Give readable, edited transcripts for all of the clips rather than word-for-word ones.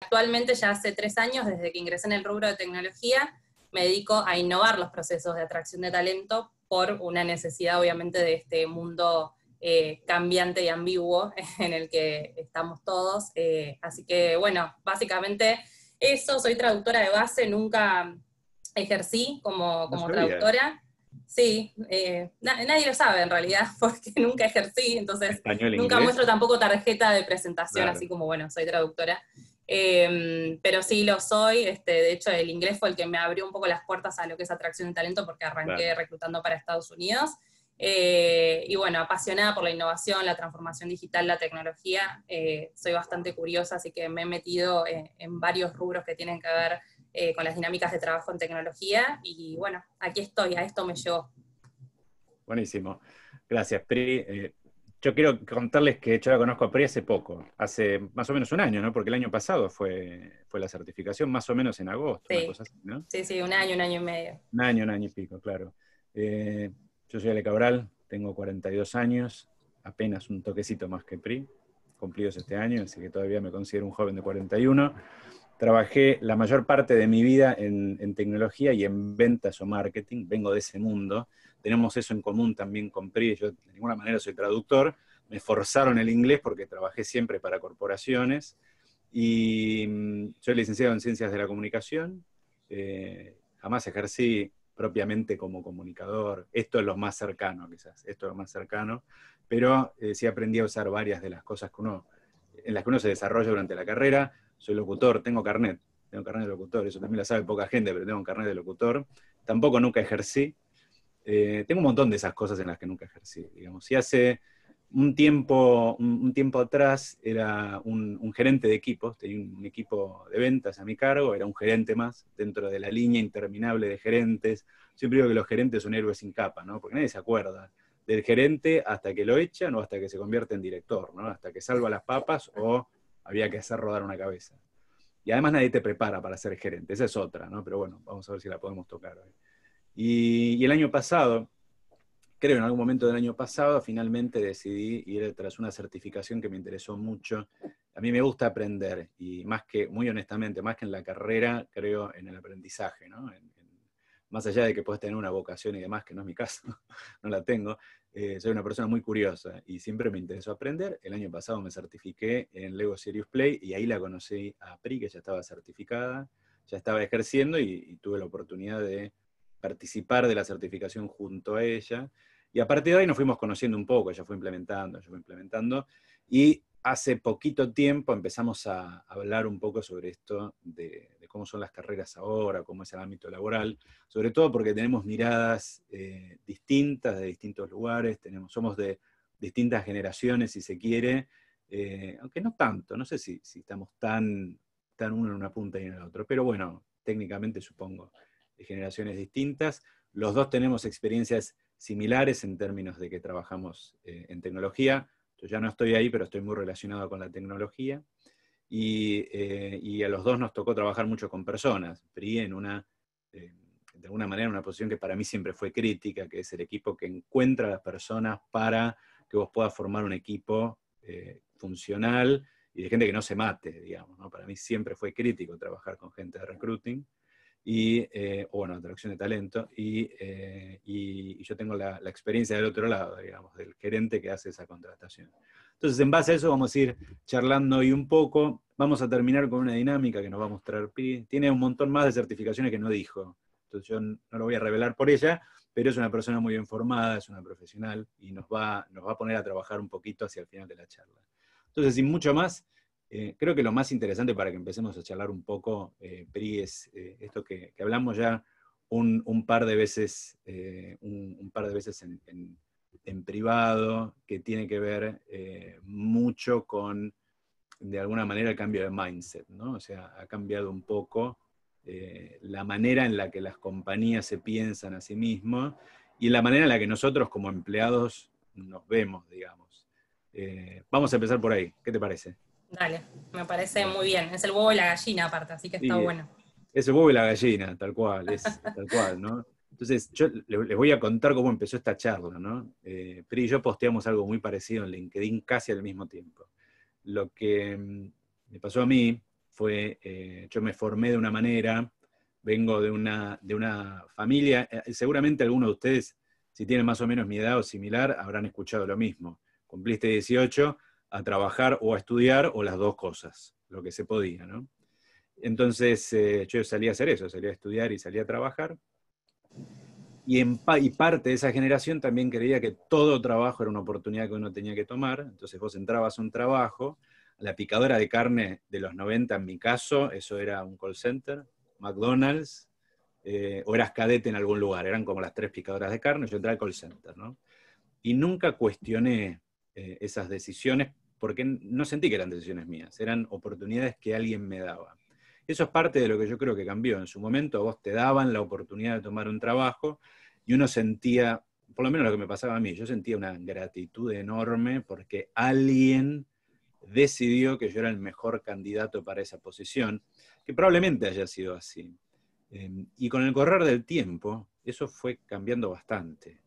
Actualmente ya hace 3 años, desde que ingresé en el rubro de tecnología, me dedico a innovar los procesos de atracción de talento por una necesidad, obviamente, de este mundo cambiante y ambiguo en el que estamos todos. Así que, bueno, básicamente eso, soy traductora de base, nunca ejercí No como sabía. traductora. Sí, nadie lo sabe en realidad, porque nunca ejercí, entonces Español e nunca inglés. muestro tampoco tarjeta de presentación, así Claro. como, bueno, soy traductora. Pero sí lo soy, de hecho el inglés fue el que me abrió un poco las puertas a lo que es atracción de talento, porque arranqué Claro. reclutando para Estados Unidos. Y bueno, apasionada por la innovación, la transformación digital, la tecnología, soy bastante curiosa, así que me he metido en varios rubros que tienen que ver con las dinámicas de trabajo en tecnología, y bueno, aquí estoy, a esto me llevó. Buenísimo. Gracias, Pri. Yo quiero contarles que yo la conozco a Pri hace poco, hace más o menos un año, ¿no? Porque el año pasado fue la certificación, más o menos en agosto, una Sí, cosa así, ¿no? sí, sí, un año y medio. Un año y pico, claro. Yo soy Ale Cabral, tengo 42 años, apenas un toquecito más que Pri, cumplidos este año, así que todavía me considero un joven de 41. Trabajé la mayor parte de mi vida en tecnología y en ventas o marketing, vengo de ese mundo. Tenemos eso en común también con Pri, yo de ninguna manera soy traductor, me forzaron el inglés porque trabajé siempre para corporaciones y soy licenciado en Ciencias de la Comunicación, jamás ejercí propiamente como comunicador, esto es lo más cercano quizás, esto es lo más cercano, pero sí aprendí a usar varias de las cosas en las que uno se desarrolla durante la carrera. Soy locutor, tengo carnet de locutor, eso también lo sabe poca gente, pero tengo un carnet de locutor. Tampoco nunca ejercí. Tengo un montón de esas cosas en las que nunca ejercí, digamos. Y hace un tiempo atrás era un gerente de equipos, tenía un equipo de ventas a mi cargo, era un gerente más dentro de la línea interminable de gerentes. Siempre digo que los gerentes son héroes sin capa, ¿no? Porque nadie se acuerda del gerente hasta que lo echan o hasta que se convierte en director, ¿no? Hasta que salva las papas o había que hacer rodar una cabeza. Y además nadie te prepara para ser gerente, esa es otra, ¿no? Pero bueno, vamos a ver si la podemos tocar hoy. Y el año pasado, creo en algún momento del año pasado, finalmente decidí ir tras una certificación que me interesó mucho. A mí me gusta aprender, y más que, muy honestamente, más que en la carrera, creo en el aprendizaje, ¿no? Más allá de que puedes tener una vocación y demás, que no es mi caso, no la tengo, soy una persona muy curiosa y siempre me interesó aprender. El año pasado me certifiqué en Lego Serious Play y ahí la conocí a Pri, que ya estaba certificada, ya estaba ejerciendo y tuve la oportunidad de participar de la certificación junto a ella. Y a partir de ahí nos fuimos conociendo un poco, ella fue implementando, y hace poquito tiempo empezamos a hablar un poco sobre esto de cómo son las carreras ahora, cómo es el ámbito laboral, sobre todo porque tenemos miradas distintas de distintos lugares, somos de distintas generaciones, si se quiere, aunque no tanto, no sé si estamos tan uno en una punta y en la otra, pero bueno, técnicamente supongo, de generaciones distintas. Los dos tenemos experiencias similares en términos de que trabajamos en tecnología. Yo ya no estoy ahí, pero estoy muy relacionado con la tecnología. Y a los dos nos tocó trabajar mucho con personas. Pri en de alguna manera, una posición que para mí siempre fue crítica, que es el equipo que encuentra a las personas para que vos puedas formar un equipo funcional y de gente que no se mate, digamos, ¿no? Para mí siempre fue crítico trabajar con gente de recruiting o bueno, atracción de talento, y yo tengo la experiencia del otro lado, digamos, del gerente que hace esa contratación. Entonces, en base a eso vamos a ir charlando hoy un poco, vamos a terminar con una dinámica que nos va a mostrar Pi, tiene un montón más de certificaciones que no dijo, entonces yo no lo voy a revelar por ella, pero es una persona muy bien formada, es una profesional, y nos va a poner a trabajar un poquito hacia el final de la charla. Entonces, sin mucho más, creo que lo más interesante para que empecemos a charlar un poco, Pri, es esto que hablamos ya un par de veces, un par de veces en privado, que tiene que ver mucho con, de alguna manera, el cambio de mindset, ¿no? O sea, ha cambiado un poco la manera en la que las compañías se piensan a sí mismas y la manera en la que nosotros como empleados nos vemos, digamos. Vamos a empezar por ahí, ¿qué te parece? Dale, me parece Bueno, muy bien. Es el huevo y la gallina aparte, así que está sí, bueno. es el huevo y la gallina, tal cual, es tal cual, ¿no? Entonces, yo les voy a contar cómo empezó esta charla, ¿no? Pri y yo posteamos algo muy parecido en LinkedIn casi al mismo tiempo. Lo que me pasó a mí yo me formé de una manera, vengo de una familia, seguramente algunos de ustedes, si tienen más o menos mi edad o similar, habrán escuchado lo mismo. Cumpliste 18, a trabajar o a estudiar, o las dos cosas, lo que se podía, ¿no? Entonces yo salí a hacer eso, salí a estudiar y salí a trabajar. Y parte de esa generación también creía que todo trabajo era una oportunidad que uno tenía que tomar. Entonces vos entrabas a un trabajo, la picadora de carne de los 90 en mi caso, eso era un call center, McDonald's, o eras cadete en algún lugar, eran como las 3 picadoras de carne, yo entraba al call center, ¿no? Y nunca cuestioné esas decisiones porque no sentí que eran decisiones mías, eran oportunidades que alguien me daba. Eso es parte de lo que yo creo que cambió. En su momento a vos te daban la oportunidad de tomar un trabajo y uno sentía, por lo menos lo que me pasaba a mí, yo sentía una gratitud enorme porque alguien decidió que yo era el mejor candidato para esa posición, que probablemente haya sido así. Y con el correr del tiempo, eso fue cambiando bastante.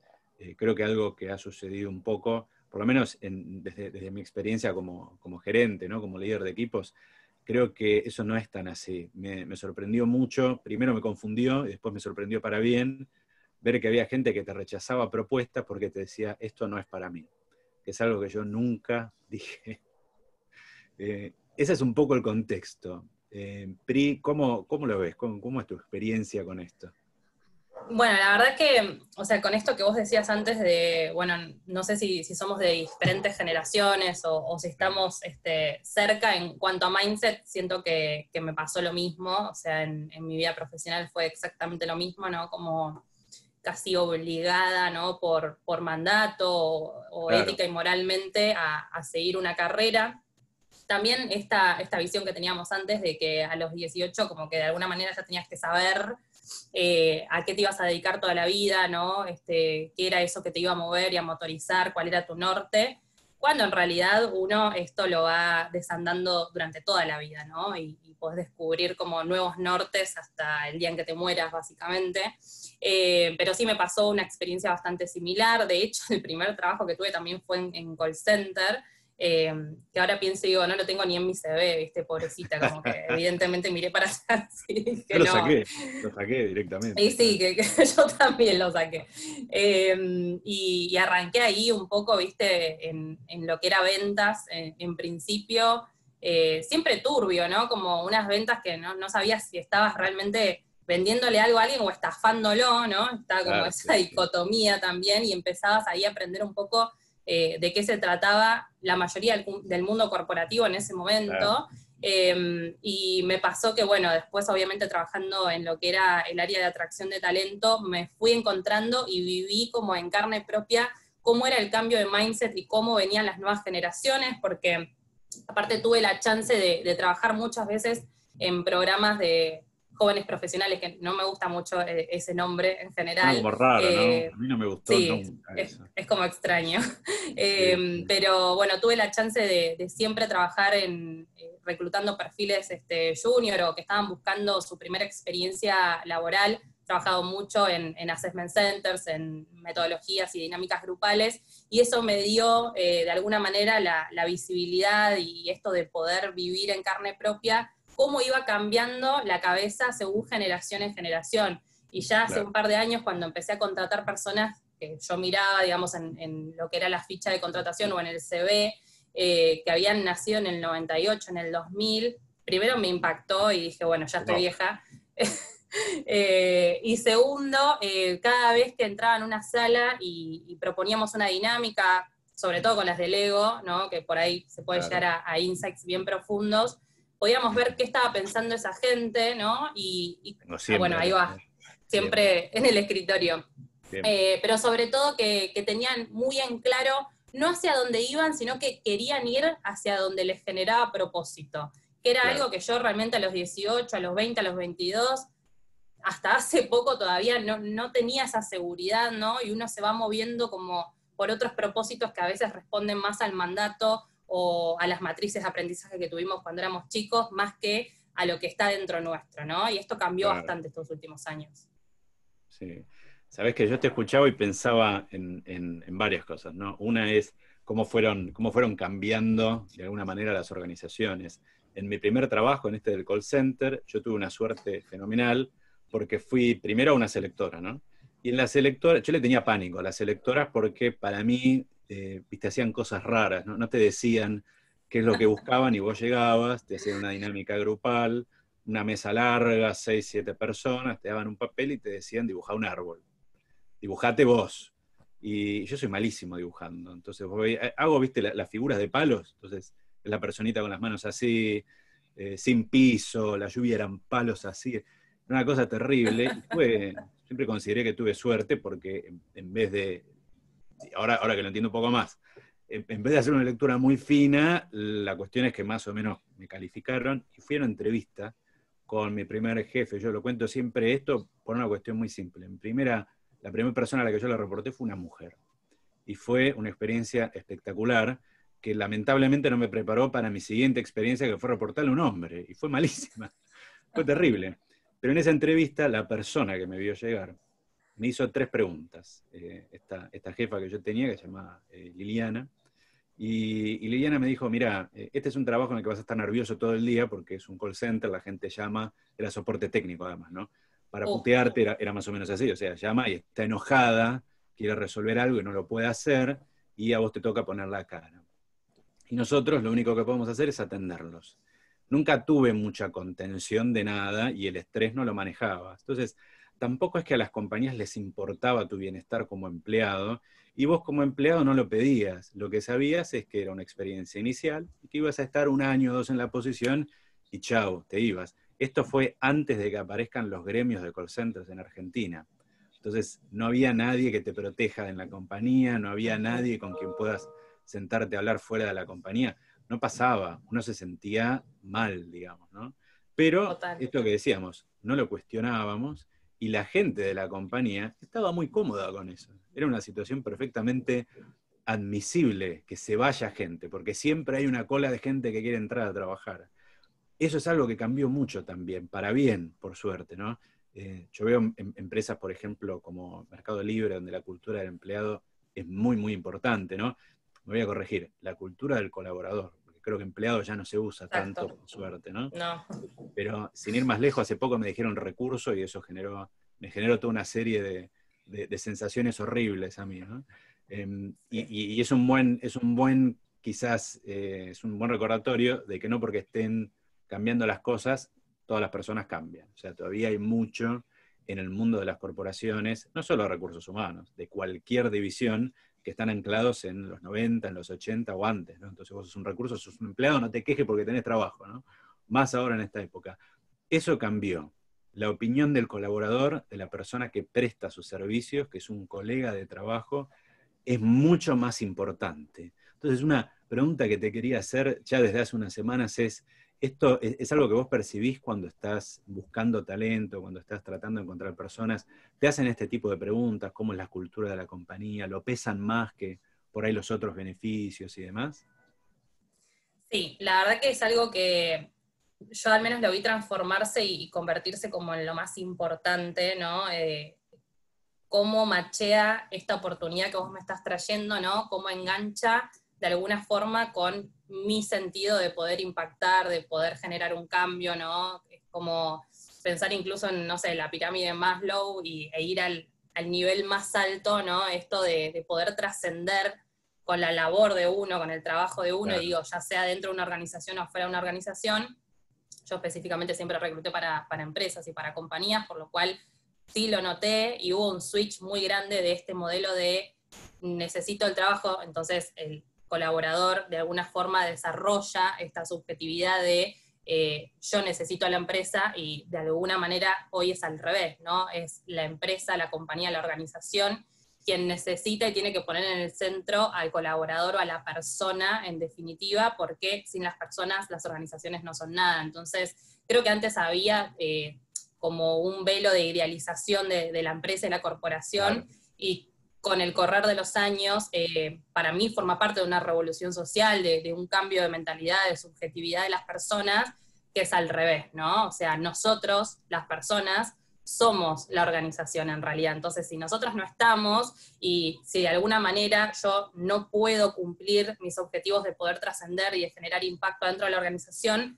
Creo que algo que ha sucedido un poco, por lo menos desde mi experiencia como gerente, ¿no? Como líder de equipos, creo que eso no es tan así. Me sorprendió mucho, primero me confundió y después me sorprendió para bien, ver que había gente que te rechazaba propuestas porque te decía, esto no es para mí, que es algo que yo nunca dije. Ese es un poco el contexto. Pri, ¿cómo lo ves? ¿Cómo es tu experiencia con esto? Bueno, la verdad que, o sea, con esto que vos decías antes de, bueno, no sé si somos de diferentes generaciones o si estamos cerca en cuanto a mindset, siento que me pasó lo mismo, o sea, en mi vida profesional fue exactamente lo mismo, ¿no? Como casi obligada, ¿no? Por mandato o Claro. ética y moralmente a seguir una carrera. También esta visión que teníamos antes de que a los 18 como que de alguna manera ya tenías que saber a qué te ibas a dedicar toda la vida, ¿no? Qué era eso que te iba a mover y a motorizar, cuál era tu norte, cuando en realidad uno esto lo va desandando durante toda la vida, ¿no? Y podés descubrir como nuevos nortes hasta el día en que te mueras, básicamente. Pero sí me pasó una experiencia bastante similar. De hecho, el primer trabajo que tuve también fue en call center, que ahora pienso y digo, no lo tengo ni en mi CV, ¿viste? Pobrecita, como que evidentemente miré para atrás y dije, Yo no. lo saqué directamente. Y sí, que yo también lo saqué. Y arranqué ahí un poco, ¿viste? En lo que era ventas, en principio, siempre turbio, ¿no? Como unas ventas que no sabías si estabas realmente vendiéndole algo a alguien o estafándolo, ¿no? Estaba como Claro, esa dicotomía también y empezabas ahí a aprender un poco de qué se trataba la mayoría del mundo corporativo en ese claro. momento. Y me pasó que, bueno, después obviamente trabajando en lo que era el área de atracción de talento, me fui encontrando y viví como en carne propia cómo era el cambio de mindset y cómo venían las nuevas generaciones, porque aparte tuve la chance de trabajar muchas veces en programas de jóvenes profesionales, que no me gusta mucho ese nombre en Suena general. como raro, ¿no? A mí no me gustó Sí, nunca es, eso. es como extraño. Sí, sí. Pero bueno, tuve la chance de siempre trabajar reclutando perfiles junior o que estaban buscando su primera experiencia laboral. He trabajado mucho en assessment centers, en metodologías y dinámicas grupales, y eso me dio de alguna manera la visibilidad y esto de poder vivir en carne propia, cómo iba cambiando la cabeza según generación en generación. Y ya hace Claro. un par de años, cuando empecé a contratar personas que yo miraba, digamos, en lo que era la ficha de contratación o en el CV, que habían nacido en el 98, en el 2000, primero me impactó y dije, bueno, ya estoy Wow. vieja. Y segundo, cada vez que entraba en una sala y proponíamos una dinámica, sobre todo con las del ego, ¿no? Que por ahí se puede llegar Claro. a insights bien profundos, podíamos ver qué estaba pensando esa gente, ¿no? Tengo Bueno, siempre ahí acá. va, Siempre, siempre en el escritorio. siempre. Pero sobre todo que tenían muy en claro no hacia dónde iban, sino que querían ir hacia donde les generaba propósito, que era Claro. algo que yo realmente a los 18, a los 20, a los 22, hasta hace poco todavía no tenía esa seguridad, ¿no? Y uno se va moviendo como por otros propósitos que a veces responden más al mandato o a las matrices de aprendizaje que tuvimos cuando éramos chicos, más que a lo que está dentro nuestro, ¿no? Y esto cambió Claro. bastante estos últimos años. Sí. Sabés que yo te escuchaba y pensaba en varias cosas, ¿no? Una es cómo fueron cambiando de alguna manera las organizaciones. en mi primer trabajo, en este del call center, yo tuve una suerte fenomenal, porque fui primero a una selectora, ¿no? Y en la selectora, yo le tenía pánico a las selectoras porque para mí, viste, hacían cosas raras, ¿no? No te decían qué es lo que buscaban y vos llegabas, te hacían una dinámica grupal, una mesa larga, 6, 7 personas, te daban un papel y te decían dibujá un árbol. Dibujate vos. Y yo soy malísimo dibujando. Entonces hago, viste, las figuras de palos. Entonces, la personita con las manos así, sin piso, la lluvia eran palos así. Una cosa terrible. Y siempre consideré que tuve suerte porque en vez de, ahora que lo entiendo un poco más, en vez de hacer una lectura muy fina, la cuestión es que más o menos me calificaron y fui a una entrevista con mi primer jefe. Yo lo cuento siempre esto por una cuestión muy simple. La primera persona a la que yo le reporté fue una mujer. Y fue una experiencia espectacular que lamentablemente no me preparó para mi siguiente experiencia, que fue reportarle a un hombre. Y fue malísima. Fue terrible. Pero en esa entrevista, la persona que me vio llegar me hizo 3 preguntas. Esta jefa que yo tenía, que se llamaba Liliana, y Liliana me dijo, mira, este es un trabajo en el que vas a estar nervioso todo el día porque es un call center, la gente llama, era soporte técnico además, ¿no? Para putearte era más o menos así, o sea, llama y está enojada, quiere resolver algo y no lo puede hacer, y a vos te toca poner la cara. Y nosotros lo único que podemos hacer es atenderlos. Nunca tuve mucha contención de nada y el estrés no lo manejaba. Entonces, tampoco es que a las compañías les importaba tu bienestar como empleado, y vos como empleado no lo pedías. Lo que sabías es que era una experiencia inicial y que ibas a estar 1 año o 2 en la posición y chau, te ibas. Esto fue antes de que aparezcan los gremios de call centers en Argentina. Entonces, no había nadie que te proteja en la compañía, no había nadie con quien puedas sentarte a hablar fuera de la compañía. No pasaba, uno se sentía mal, digamos, ¿no? Pero Total. esto que decíamos, no lo cuestionábamos y la gente de la compañía estaba muy cómoda con eso. Era una situación perfectamente admisible que se vaya gente, porque siempre hay una cola de gente que quiere entrar a trabajar. Eso es algo que cambió mucho también, para bien, por suerte, ¿no? Yo veo empresas, por ejemplo, como Mercado Libre, donde la cultura del empleado es muy, muy importante, ¿no? Me voy a corregir, la cultura del colaborador, porque creo que empleado ya no se usa Exacto. tanto, por suerte, ¿no? No. Pero sin ir más lejos, hace poco me dijeron recurso y eso me generó toda una serie de sensaciones horribles a mí, ¿no? Y es un buen, quizás, es un buen recordatorio de que no porque estén cambiando las cosas, todas las personas cambian. O sea, todavía hay mucho en el mundo de las corporaciones, no solo de recursos humanos, de cualquier división, que están anclados en los 90, en los 80 o antes, ¿no? Entonces vos sos un recurso, sos un empleado, no te quejes porque tenés trabajo, ¿no? Más ahora en esta época. Eso cambió. La opinión del colaborador, de la persona que presta sus servicios, que es un colega de trabajo, es mucho más importante. Entonces, una pregunta que te quería hacer ya desde hace unas semanas es, ¿esto es algo que vos percibís cuando estás buscando talento, cuando estás tratando de encontrar personas? ¿Te hacen este tipo de preguntas? ¿Cómo es la cultura de la compañía? ¿Lo pesan más que por ahí los otros beneficios y demás? Sí, la verdad que es algo que yo al menos lo vi transformarse y convertirse como en lo más importante, ¿no? Cómo machea esta oportunidad que vos me estás trayendo, ¿no? Cómo engancha de alguna forma con mi sentido de poder impactar, de poder generar un cambio, ¿no? Es como pensar incluso en, no sé, la pirámide de Maslow e ir al nivel más alto, ¿no? Esto de poder trascender con la labor de uno, con el trabajo de uno, Claro. y digo, ya sea dentro de una organización o fuera de una organización. Yo específicamente siempre recluté para empresas y para compañías, por lo cual sí lo noté y hubo un switch muy grande de este modelo de necesito el trabajo, entonces el colaborador de alguna forma desarrolla esta subjetividad de yo necesito a la empresa, y de alguna manera hoy es al revés, ¿no? Es la empresa, la compañía, la organización quien necesita y tiene que poner en el centro al colaborador o a la persona, en definitiva, porque sin las personas las organizaciones no son nada. Entonces, creo que antes había como un velo de idealización de la empresa y la corporación, Claro. y con el correr de los años, para mí forma parte de una revolución social, de un cambio de mentalidad, de subjetividad de las personas, que es al revés, ¿no? O sea, nosotros, las personas, somos la organización en realidad. Entonces, si nosotros no estamos y si de alguna manera yo no puedo cumplir mis objetivos de poder trascender y de generar impacto dentro de la organización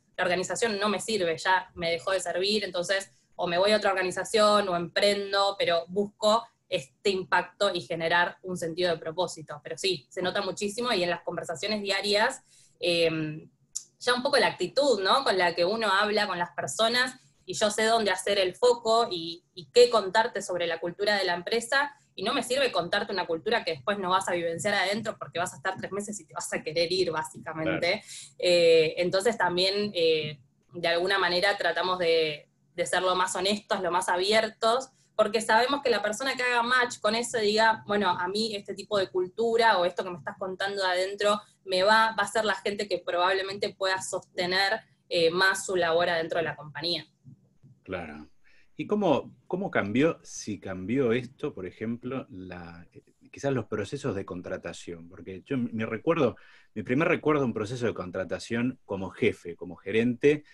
no me sirve, ya me dejó de servir, entonces o me voy a otra organización o emprendo, pero busco este impacto y generar un sentido de propósito. Pero sí, se nota muchísimo y en las conversaciones diarias, ya un poco la actitud, ¿no? Con la que uno habla con las personas, y yo sé dónde hacer el foco y qué contarte sobre la cultura de la empresa, y no me sirve contarte una cultura que después no vas a vivenciar adentro porque vas a estar 3 meses y te vas a querer ir, básicamente. Claro. Entonces también, de alguna manera, tratamos de ser lo más honestos, lo más abiertos, porque sabemos que la persona que haga match con eso diga, bueno, a mí este tipo de cultura o esto que me estás contando de adentro va a ser la gente que probablemente pueda sostener más su labor adentro de la compañía. Claro. ¿Y cómo cambió, si cambió esto, por ejemplo, quizás los procesos de contratación? Porque yo mi primer recuerdo de un proceso de contratación como jefe, como gerente,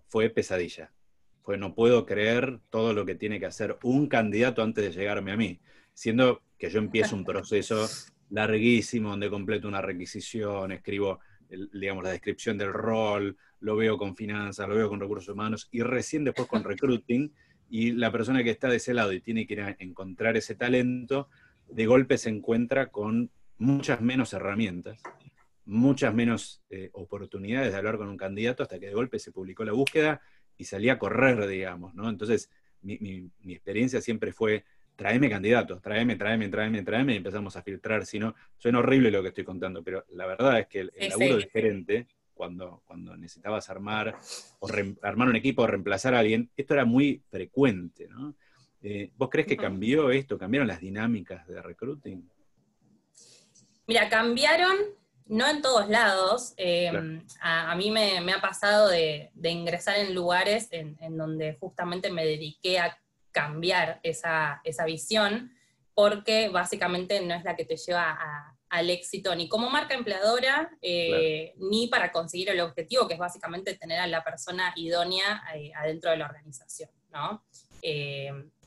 fue pesadilla. Fue no puedo creer todo lo que tiene que hacer un candidato antes de llegarme a mí, siendo que yo empiezo un proceso larguísimo donde completo una requisición, escribo digamos, la descripción del rol, lo veo con finanzas, lo veo con recursos humanos, y recién después con recruiting, y la persona que está de ese lado y tiene que ir a encontrar ese talento, de golpe se encuentra con muchas menos herramientas, muchas menos oportunidades de hablar con un candidato, hasta que de golpe se publicó la búsqueda y salí a correr, digamos, ¿no? Entonces, mi experiencia siempre fue, tráeme candidatos, tráeme, y empezamos a filtrar. Si no, suena horrible lo que estoy contando, pero la verdad es que el laburo de gerente, cuando necesitabas armar un equipo o reemplazar a alguien, esto era muy frecuente, ¿no? ¿Vos crees que cambió esto? ¿Cambiaron las dinámicas de recruiting? Mira, cambiaron, no en todos lados. Claro. A mí me ha pasado de ingresar en lugares en donde justamente me dediqué a cambiar esa visión, porque básicamente no es la que te lleva al éxito ni como marca empleadora, claro, ni para conseguir el objetivo, que es básicamente tener a la persona idónea adentro de la organización, ¿no?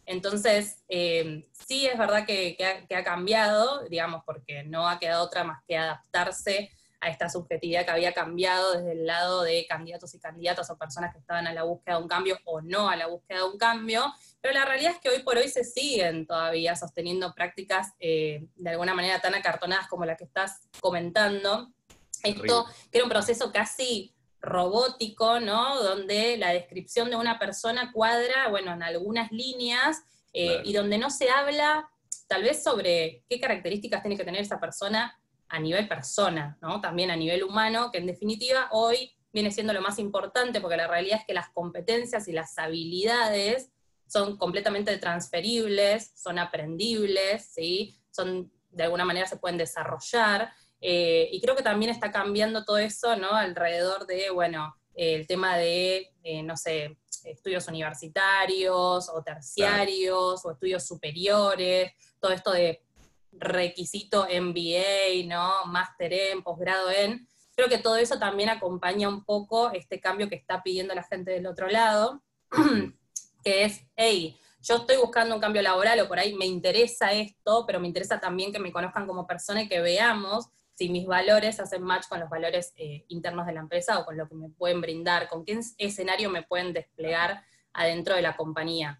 Entonces, sí es verdad que ha cambiado, digamos, porque no ha quedado otra más que adaptarse a esta subjetividad que había cambiado desde el lado de candidatos y candidatas o personas que estaban a la búsqueda de un cambio o no a la búsqueda de un cambio, pero la realidad es que hoy por hoy se siguen todavía sosteniendo prácticas de alguna manera tan acartonadas como la que estás comentando. Esto que era un proceso casi robótico, ¿no? Donde la descripción de una persona cuadra, bueno, en algunas líneas, claro, y donde no se habla tal vez sobre qué características tiene que tener esa persona a nivel persona, ¿no? También a nivel humano, que en definitiva hoy viene siendo lo más importante, porque la realidad es que las competencias y las habilidades son completamente transferibles, son aprendibles, ¿sí? De alguna manera se pueden desarrollar, y creo que también está cambiando todo eso, ¿no? Alrededor de, bueno, el tema de, no sé, estudios universitarios o terciarios, claro, o estudios superiores, todo esto de requisito MBA, ¿no? Máster en, posgrado en. Creo que todo eso también acompaña un poco este cambio que está pidiendo la gente del otro lado, que es, hey, yo estoy buscando un cambio laboral o por ahí me interesa esto, pero me interesa también que me conozcan como persona y que veamos si mis valores hacen match con los valores internos de la empresa o con lo que me pueden brindar, con qué escenario me pueden desplegar adentro de la compañía.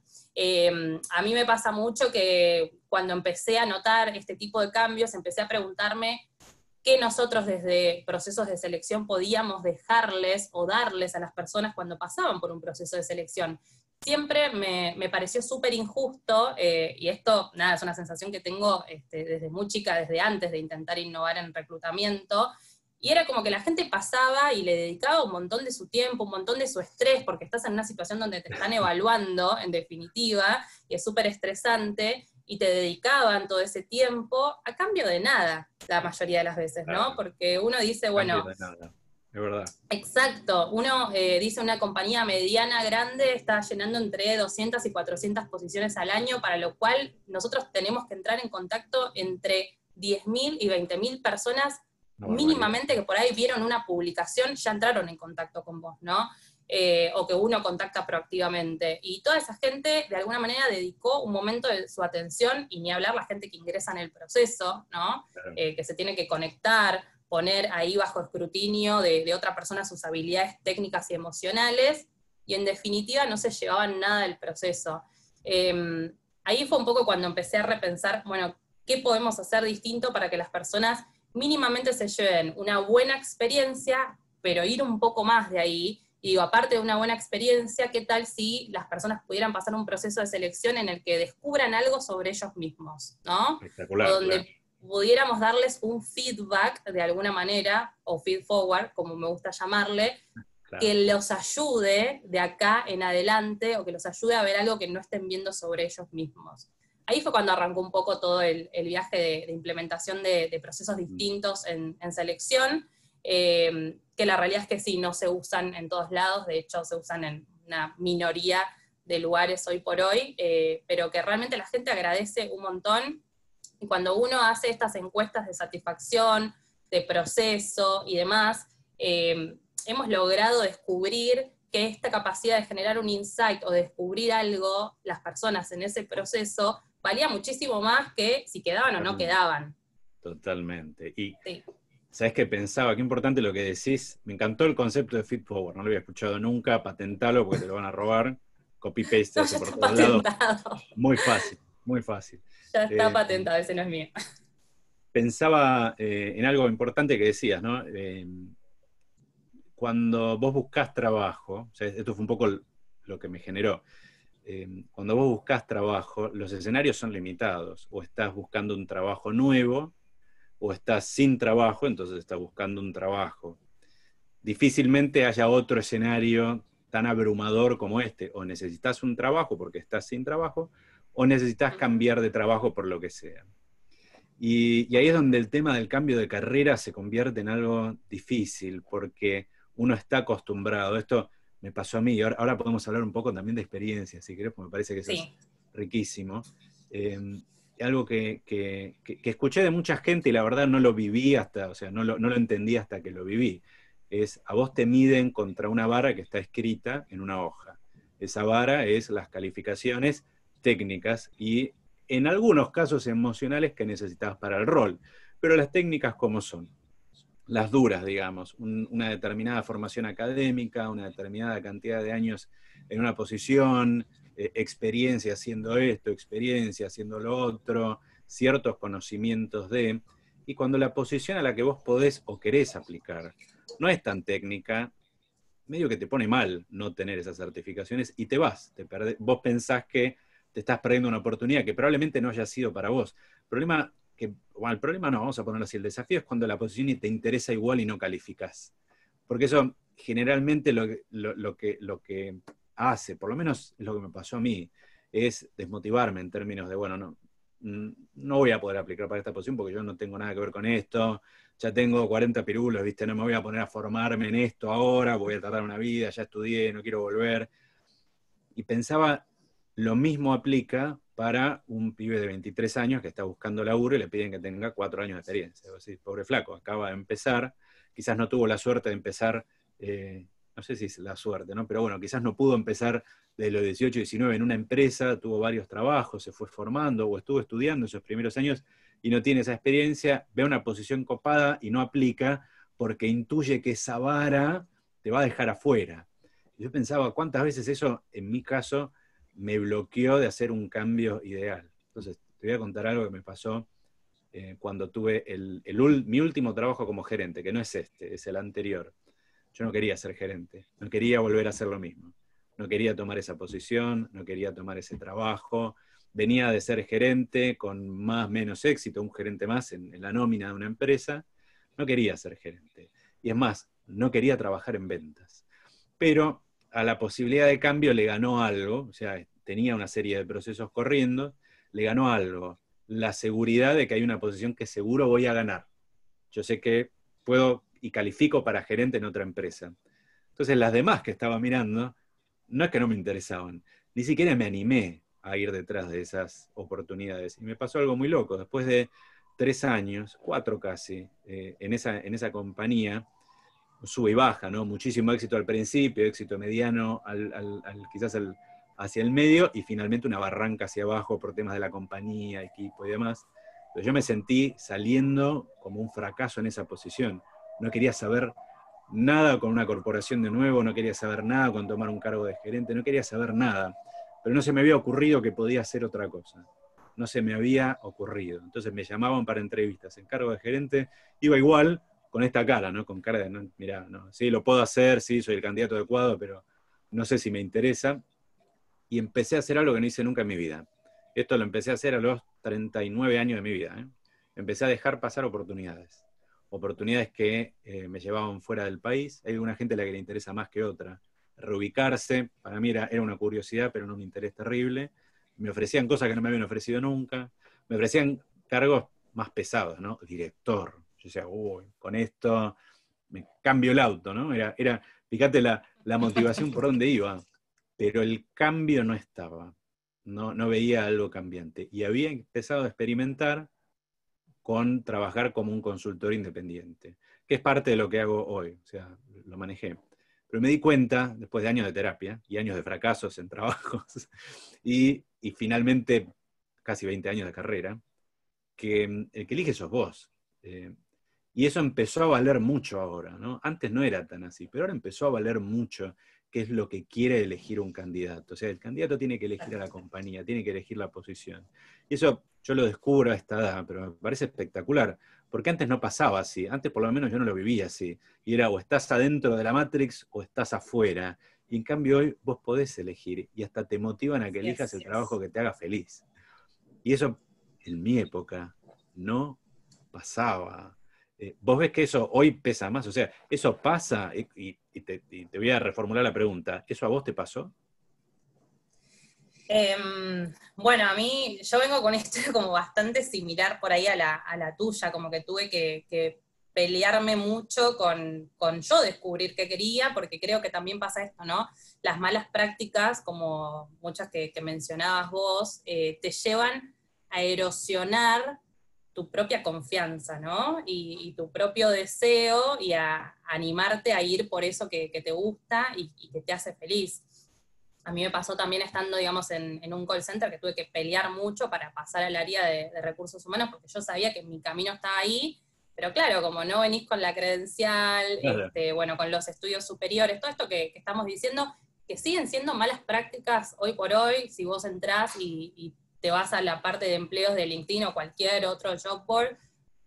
A mí me pasa mucho que cuando empecé a notar este tipo de cambios, empecé a preguntarme qué nosotros desde procesos de selección podíamos dejarles o darles a las personas cuando pasaban por un proceso de selección. Siempre me pareció súper injusto, y esto, nada, es una sensación que tengo desde muy chica, desde antes de intentar innovar en reclutamiento, y era como que la gente pasaba y le dedicaba un montón de su tiempo, un montón de su estrés, porque estás en una situación donde te están evaluando, en definitiva, y es súper estresante, y te dedicaban todo ese tiempo a cambio de nada, la mayoría de las veces, ¿no? Claro. Porque uno dice, bueno... De nada. Es verdad. Exacto, uno dice una compañía mediana, grande, está llenando entre 200 y 400 posiciones al año, para lo cual nosotros tenemos que entrar en contacto entre 10.000 y 20.000 personas mínimamente que por ahí vieron una publicación, ya entraron en contacto con vos, ¿no? o que uno contacta proactivamente. Y toda esa gente, de alguna manera, dedicó un momento de su atención, y ni hablar la gente que ingresa en el proceso, ¿no? Claro. Que se tiene que conectar, poner ahí bajo escrutinio de otra persona sus habilidades técnicas y emocionales, y en definitiva no se llevaban nada del proceso. Ahí fue un poco cuando empecé a repensar, bueno, ¿qué podemos hacer distinto para que las personas mínimamente se lleven una buena experiencia, pero ir un poco más de ahí? Y digo, aparte de una buena experiencia, ¿qué tal si las personas pudieran pasar un proceso de selección en el que descubran algo sobre ellos mismos, ¿no? O Espectacular, donde claro. pudiéramos darles un feedback de alguna manera, o feed forward, como me gusta llamarle, que Claro. los ayude de acá en adelante, o que los ayude a ver algo que no estén viendo sobre ellos mismos. Ahí fue cuando arrancó un poco todo el viaje de implementación de procesos distintos en selección, que la realidad es que sí, no se usan en todos lados, de hecho se usan en una minoría de lugares hoy por hoy, pero que realmente la gente agradece un montón, y cuando uno hace estas encuestas de satisfacción, de proceso y demás, hemos logrado descubrir que esta capacidad de generar un insight o de descubrir algo, las personas en ese proceso, valía muchísimo más que si quedaban o no quedaban. Totalmente. Y Sí. ¿sabés qué pensaba? Qué importante lo que decís. Me encantó el concepto de feed forward, no lo había escuchado nunca, patentalo porque te lo van a robar. Copy-paste se No, hace ya por está todos lados. patentado. Muy fácil, muy fácil. Ya está Eh, patentado, ese no es mío. Pensaba en algo importante que decías, ¿no? Cuando vos buscás trabajo, o sea, esto fue un poco lo que me generó. Cuando vos buscás trabajo, los escenarios son limitados. O estás buscando un trabajo nuevo, o estás sin trabajo, entonces estás buscando un trabajo. Difícilmente haya otro escenario tan abrumador como este. O necesitas un trabajo porque estás sin trabajo, o necesitas cambiar de trabajo por lo que sea. Y ahí es donde el tema del cambio de carrera se convierte en algo difícil, porque uno está acostumbrado. Esto me pasó a mí, y ahora podemos hablar un poco también de experiencia, si querés, porque me parece que eso es Sí. riquísimo. Algo que escuché de mucha gente y la verdad no lo viví hasta, o sea, no lo entendí hasta que lo viví. Es, a vos te miden contra una vara que está escrita en una hoja. Esa vara es las calificaciones técnicas y en algunos casos emocionales que necesitas para el rol. Pero las técnicas, ¿cómo son? Las duras, digamos, una determinada formación académica, una determinada cantidad de años en una posición, experiencia haciendo esto, experiencia haciendo lo otro, ciertos conocimientos de, y cuando la posición a la que vos podés o querés aplicar no es tan técnica, medio que te pone mal no tener esas certificaciones y te vas, vos pensás que te estás perdiendo una oportunidad que probablemente no haya sido para vos. El problema no, vamos a ponerlo así, el desafío es cuando la posición te interesa igual y no calificás. Porque eso generalmente lo que hace, por lo menos es lo que me pasó a mí, es desmotivarme en términos de, bueno, no voy a poder aplicar para esta posición porque yo no tengo nada que ver con esto, ya tengo 40 pirulos, ¿viste? No me voy a poner a formarme en esto ahora, voy a tardar una vida, ya estudié, no quiero volver. Y pensaba, lo mismo aplica para un pibe de 23 años que está buscando laburo y le piden que tenga 4 años de experiencia. Vos decís, pobre flaco, acaba de empezar, quizás no tuvo la suerte de empezar, no sé si es la suerte, ¿no? Pero bueno, quizás no pudo empezar de los 18, 19 en una empresa, tuvo varios trabajos, se fue formando o estuvo estudiando esos primeros años y no tiene esa experiencia, ve una posición copada y no aplica porque intuye que esa vara te va a dejar afuera. Yo pensaba cuántas veces eso, en mi caso, me bloqueó de hacer un cambio ideal. Entonces, te voy a contar algo que me pasó cuando tuve mi último trabajo como gerente, que no es este, es el anterior. Yo no quería ser gerente, no quería volver a hacer lo mismo. No quería tomar esa posición, no quería tomar ese trabajo. Venía de ser gerente con más o menos éxito, un gerente más en la nómina de una empresa. No quería ser gerente. Y es más, no quería trabajar en ventas. Pero a la posibilidad de cambio le ganó algo, o sea, tenía una serie de procesos corriendo, le ganó algo, la seguridad de que hay una posición que seguro voy a ganar. Yo sé que puedo y califico para gerente en otra empresa. Entonces las demás que estaba mirando, no es que no me interesaban, ni siquiera me animé a ir detrás de esas oportunidades. Y me pasó algo muy loco, después de 3 años, 4 casi, en esa compañía, sube y baja, ¿no? Muchísimo éxito al principio, éxito mediano quizás hacia el medio, y finalmente una barranca hacia abajo por temas de la compañía, equipo y demás. Pero yo me sentí saliendo como un fracaso en esa posición. No quería saber nada con una corporación de nuevo, no quería saber nada con tomar un cargo de gerente, no quería saber nada. Pero no se me había ocurrido que podía hacer otra cosa. No se me había ocurrido. Entonces me llamaban para entrevistas en cargo de gerente, iba igual, con esta cara, ¿no? Con cara de, no, mirá, no, sí, lo puedo hacer, sí, soy el candidato adecuado, pero no sé si me interesa. Y empecé a hacer algo que no hice nunca en mi vida. Esto lo empecé a hacer a los 39 años de mi vida, ¿eh? Empecé a dejar pasar oportunidades. Oportunidades que me llevaban fuera del país. Hay alguna gente a la que le interesa más que otra. Reubicarse, para mí era una curiosidad, pero no un interés terrible. Me ofrecían cosas que no me habían ofrecido nunca. Me ofrecían cargos más pesados, ¿no? Director. Yo decía, uy, con esto me cambio el auto, ¿no? Fíjate la motivación por dónde iba, pero el cambio no estaba, no veía algo cambiante. Y había empezado a experimentar con trabajar como un consultor independiente, que es parte de lo que hago hoy, o sea, lo manejé. Pero me di cuenta, después de años de terapia y años de fracasos en trabajos, y finalmente casi 20 años de carrera, que el que elige sos vos. Y eso empezó a valer mucho ahora, ¿no? Antes no era tan así, pero ahora empezó a valer mucho qué es lo que quiere elegir un candidato. O sea, el candidato tiene que elegir a la compañía, tiene que elegir la posición. Y eso yo lo descubro a esta edad, pero me parece espectacular, porque antes no pasaba así, antes por lo menos yo no lo vivía así. Y era o estás adentro de la Matrix o estás afuera. Y en cambio hoy vos podés elegir y hasta te motivan a que elijas el trabajo que te haga feliz. Y eso en mi época no pasaba. Vos ves que eso hoy pesa más, o sea, eso pasa, y te voy a reformular la pregunta, ¿eso a vos te pasó? Bueno, a mí, yo vengo con esto como bastante similar por ahí a la tuya, como que tuve que pelearme mucho con yo descubrir qué quería, porque creo que también pasa esto, ¿no? Las malas prácticas, como muchas que mencionabas vos, te llevan a erosionar tu propia confianza, ¿no? Y tu propio deseo y a animarte a ir por eso que te gusta y que te hace feliz. A mí me pasó también estando, digamos, en un call center que tuve que pelear mucho para pasar al área de recursos humanos porque yo sabía que mi camino estaba ahí, pero claro, como no venís con la credencial, Claro. bueno, con los estudios superiores, todo esto que estamos diciendo, que siguen siendo malas prácticas hoy por hoy, si vos entrás y te vas a la parte de empleos de LinkedIn o cualquier otro job board,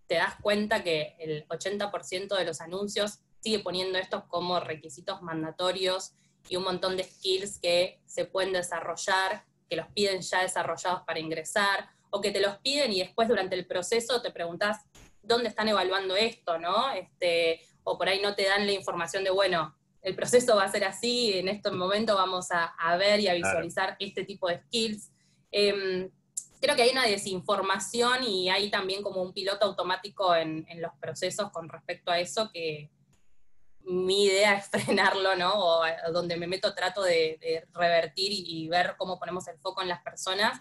te das cuenta que el 80% de los anuncios sigue poniendo estos como requisitos mandatorios y un montón de skills que se pueden desarrollar, que los piden ya desarrollados para ingresar, o que te los piden y después durante el proceso te preguntás dónde están evaluando esto, ¿no? O por ahí no te dan la información de, bueno, el proceso va a ser así, en este momento vamos a ver y a Claro. visualizar este tipo de skills. Creo que hay una desinformación y hay también como un piloto automático en los procesos con respecto a eso que mi idea es frenarlo, ¿no? O donde me meto trato de revertir y ver cómo ponemos el foco en las personas.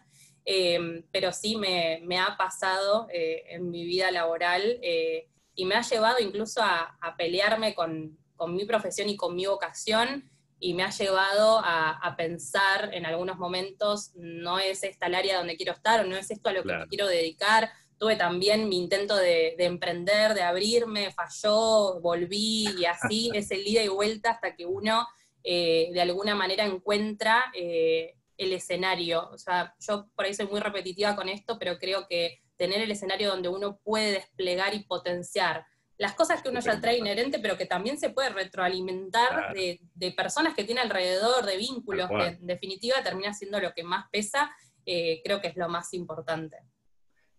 Pero sí me ha pasado en mi vida laboral y me ha llevado incluso a pelearme con mi profesión y con mi vocación, y me ha llevado a pensar en algunos momentos, no es esta el área donde quiero estar, o no es esto a lo que me Claro. quiero dedicar. Tuve también mi intento de emprender, de abrirme, falló, volví, y así es el ida y vuelta hasta que uno de alguna manera encuentra el escenario. O sea, yo por ahí soy muy repetitiva con esto, pero creo que tener el escenario donde uno puede desplegar y potenciar las cosas que uno Súper ya trae importante. inherente, pero que también se puede retroalimentar Claro, de personas que tiene alrededor, de tal vínculos, que cual. en definitiva termina siendo lo que más pesa, creo que es lo más importante.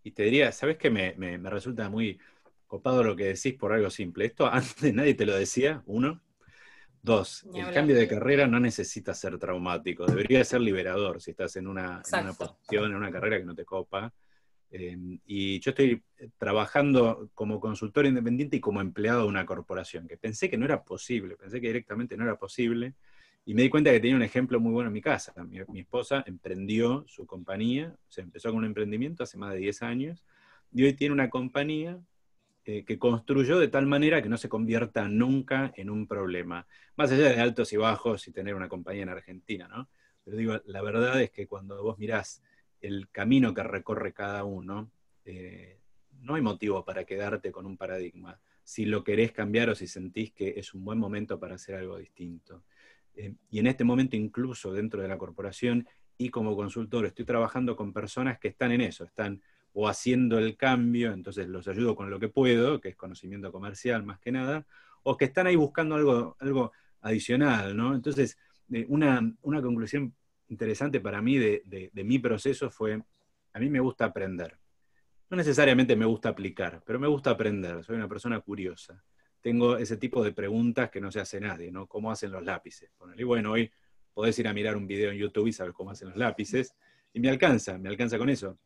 Y te diría, ¿sabes qué? Me resulta muy copado lo que decís por algo simple. Esto antes nadie te lo decía, uno. Dos, Ni el hablar. cambio de carrera no necesita ser traumático, debería ser liberador si estás en una Exacto. posición, en una carrera que no te copa. Y yo estoy trabajando como consultor independiente y como empleado de una corporación, que pensé que no era posible, pensé que directamente no era posible, y me di cuenta que tenía un ejemplo muy bueno en mi casa. Mi esposa emprendió su compañía, se empezó con un emprendimiento hace más de 10 años, y hoy tiene una compañía que construyó de tal manera que no se convierta nunca en un problema. Más allá de altos y bajos y tener una compañía en Argentina, ¿no? Pero digo, la verdad es que cuando vos mirás el camino que recorre cada uno, no hay motivo para quedarte con un paradigma, si lo querés cambiar o si sentís que es un buen momento para hacer algo distinto. Y en este momento, incluso dentro de la corporación y como consultor, estoy trabajando con personas que están en eso, están o haciendo el cambio, entonces los ayudo con lo que puedo, que es conocimiento comercial más que nada, o que están ahí buscando algo adicional, ¿no? Entonces, una conclusión interesante para mí de mi proceso fue, a mí me gusta aprender. No necesariamente me gusta aplicar, pero me gusta aprender, soy una persona curiosa. Tengo ese tipo de preguntas que no se hace nadie, ¿no? ¿Cómo hacen los lápices? Ponele, bueno, hoy podés ir a mirar un video en YouTube y saber cómo hacen los lápices, y me alcanza con eso.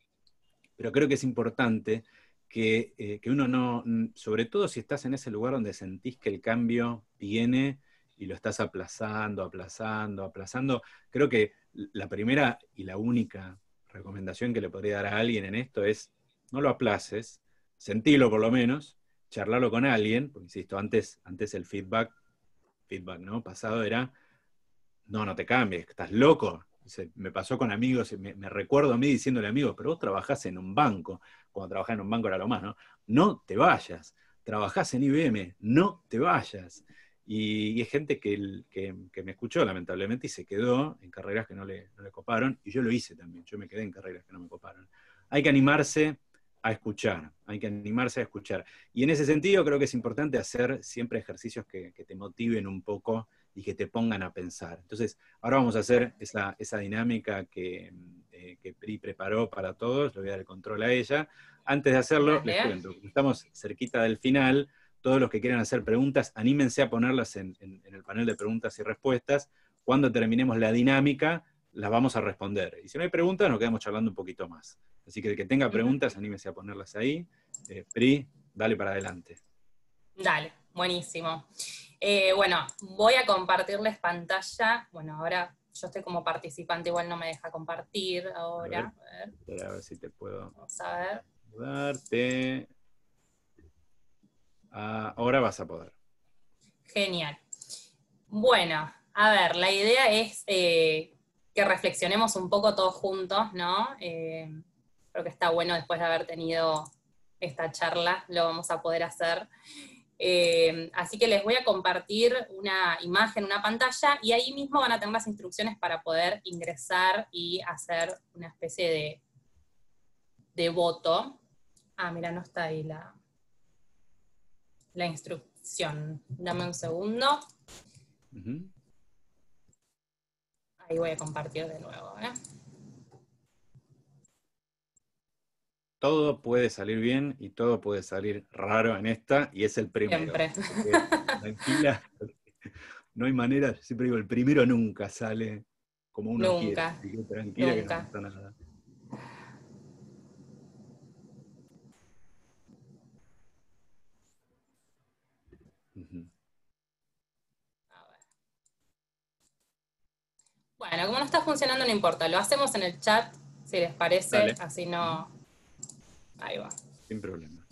Pero creo que es importante que uno no, sobre todo si estás en ese lugar donde sentís que el cambio viene y lo estás aplazando, aplazando, aplazando, creo que la primera y la única recomendación que le podría dar a alguien en esto es no lo aplaces, sentilo por lo menos, charlarlo con alguien, porque insisto, antes el feedback, ¿no? Pasado era, no te cambies, estás loco. Me pasó con amigos, me recuerdo a mí diciéndole a amigos, pero vos trabajás en un banco, cuando trabajás en un banco era lo más, ¿no? No te vayas, trabajás en IBM, no te vayas. Y hay gente que me escuchó lamentablemente y se quedó en carreras que no le coparon, y yo lo hice también, yo me quedé en carreras que no me coparon. Hay que animarse a escuchar, hay que animarse a escuchar. Y en ese sentido creo que es importante hacer siempre ejercicios que te motiven un poco y que te pongan a pensar. Entonces, ahora vamos a hacer esa dinámica que Pri preparó para todos, le voy a dar el control a ella. Antes de hacerlo, Dale. les cuento, estamos cerquita del final, todos los que quieran hacer preguntas, anímense a ponerlas en el panel de preguntas y respuestas. Cuando terminemos la dinámica, las vamos a responder. Y si no hay preguntas, nos quedamos charlando un poquito más. Así que el que tenga preguntas, anímese a ponerlas ahí. Pri, dale para adelante. Dale, buenísimo. Bueno, voy a compartirles pantalla. Bueno, ahora yo estoy como participante, igual no me deja compartir ahora. A ver si te puedo Vamos a ver. ayudarte. Ahora vas a poder. Genial. Bueno, a ver, la idea es que reflexionemos un poco todos juntos, ¿no? Creo que está bueno después de haber tenido esta charla, lo vamos a poder hacer. Así que les voy a compartir una imagen, una pantalla, y ahí mismo van a tener las instrucciones para poder ingresar y hacer una especie de voto. Ah, mira, no está ahí la instrucción. Dame un segundo. Ahí voy a compartir de nuevo, ¿eh? Todo puede salir bien y todo puede salir raro en esta, y es el primero. Siempre. Tranquila, no hay manera, yo siempre digo, el primero nunca sale como uno quiere. Nunca, Así que tranquila que no nunca. pasa nada. A ver. Bueno, como no está funcionando no importa, lo hacemos en el chat, si les parece, Dale. así no... Ahí va. Sin problema.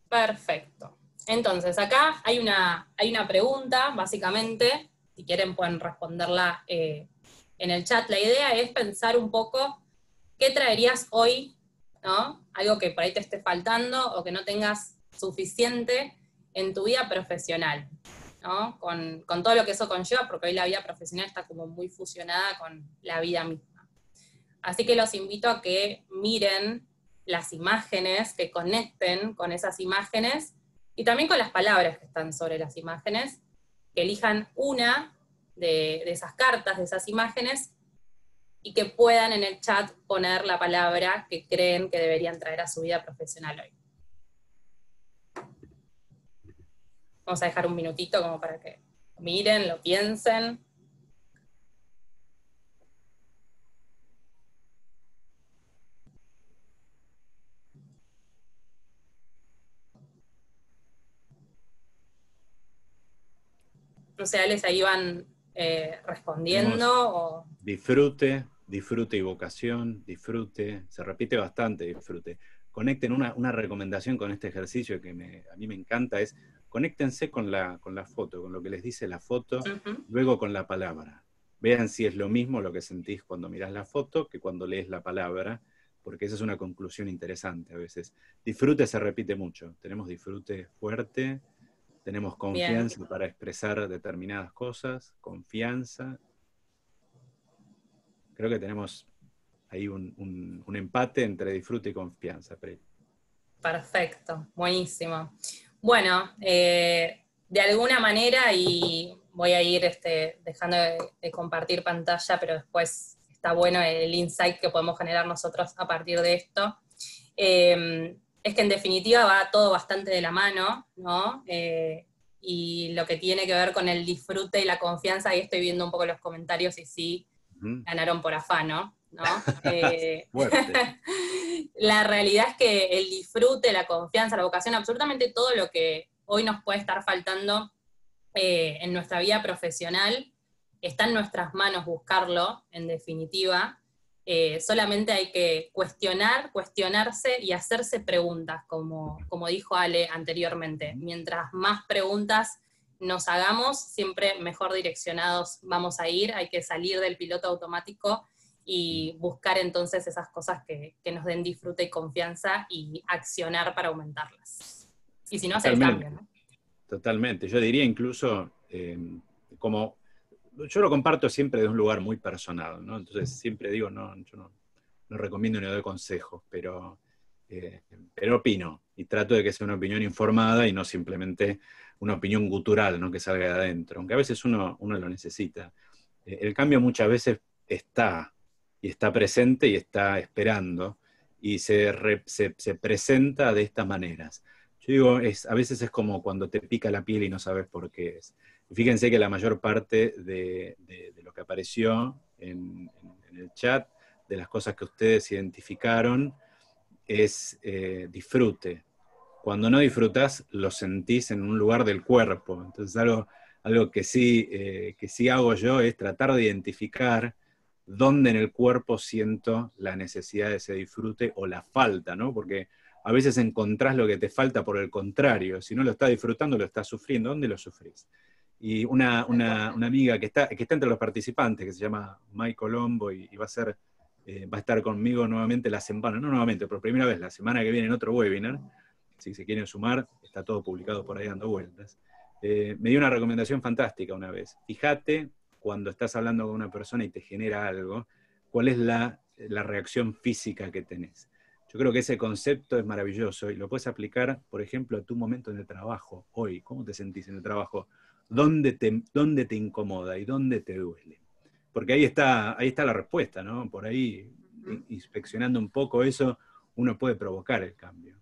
Perfecto. Entonces, acá hay una pregunta, básicamente, si quieren pueden responderla en el chat. La idea es pensar un poco qué traerías hoy, ¿no? Algo que por ahí te esté faltando o que no tengas suficiente en tu vida profesional, ¿no? Con todo lo que eso conlleva, porque hoy la vida profesional está como muy fusionada con la vida misma. Así que los invito a que miren las imágenes, que conecten con esas imágenes, y también con las palabras que están sobre las imágenes, que elijan una de esas cartas, de esas imágenes, y que puedan en el chat poner la palabra que creen que deberían traer a su vida profesional hoy. Vamos a dejar un minutito como para que miren, lo piensen. No sé, Alex, ahí van respondiendo. O... Disfrute y vocación, disfrute, se repite bastante disfrute. conecten, una recomendación con este ejercicio que a mí me encanta es, conéctense con la foto, con lo que les dice la foto, luego con la palabra. Vean si es lo mismo lo que sentís cuando mirás la foto que cuando lees la palabra, porque esa es una conclusión interesante a veces. Disfrute se repite mucho, tenemos disfrute fuerte, tenemos confianza Bien. para expresar determinadas cosas, confianza. Creo que tenemos ahí un empate entre disfrute y confianza. Perfecto, buenísimo. Bueno, de alguna manera, y voy a ir dejando de compartir pantalla, pero después está bueno el insight que podemos generar nosotros a partir de esto, es que en definitiva va todo bastante de la mano, ¿no? Y lo que tiene que ver con el disfrute y la confianza, ahí estoy viendo un poco los comentarios y sí, ganaron por afano, ¿no? La realidad es que el disfrute, la confianza, la vocación, absolutamente todo lo que hoy nos puede estar faltando en nuestra vida profesional, está en nuestras manos buscarlo, en definitiva. Solamente hay que cuestionarse y hacerse preguntas, como dijo Ale anteriormente. Mientras más preguntas nos hagamos, siempre mejor direccionados vamos a ir. Hay que salir del piloto automático y buscar entonces esas cosas que nos den disfrute y confianza y accionar para aumentarlas. Y si no, hacer el cambio, ¿no? Totalmente. Yo diría incluso, como yo lo comparto siempre de un lugar muy personal, ¿no? Entonces siempre digo, yo no recomiendo ni doy consejos, pero opino, y trato de que sea una opinión informada y no simplemente una opinión gutural, ¿no? Que salga de adentro, aunque a veces uno lo necesita. El cambio muchas veces está presente y está esperando, y se presenta de estas maneras. Yo digo, a veces es como cuando te pica la piel y no sabes por qué es. Y fíjense que la mayor parte de lo que apareció en el chat, de las cosas que ustedes identificaron, es disfrute. Cuando no disfrutás, lo sentís en un lugar del cuerpo. Entonces algo que sí hago yo es tratar de identificar dónde en el cuerpo siento la necesidad de ese disfrute o la falta, ¿no? Porque a veces encontrás lo que te falta por el contrario. Si no lo estás disfrutando, lo estás sufriendo. ¿Dónde lo sufrís? Y una amiga que está entre los participantes, que se llama Mai Colombo, y va a estar conmigo nuevamente no nuevamente, por primera vez la semana que viene en otro webinar. Si se quieren sumar, está todo publicado por ahí dando vueltas. Me dio una recomendación fantástica una vez. Fíjate, cuando estás hablando con una persona y te genera algo, cuál es la reacción física que tenés. Yo creo que ese concepto es maravilloso y lo puedes aplicar, por ejemplo, a tu momento en el trabajo, hoy. ¿Cómo te sentís en el trabajo? ¿Dónde te incomoda y dónde te duele? Porque ahí está la respuesta, ¿no? Por ahí, inspeccionando un poco eso, uno puede provocar el cambio.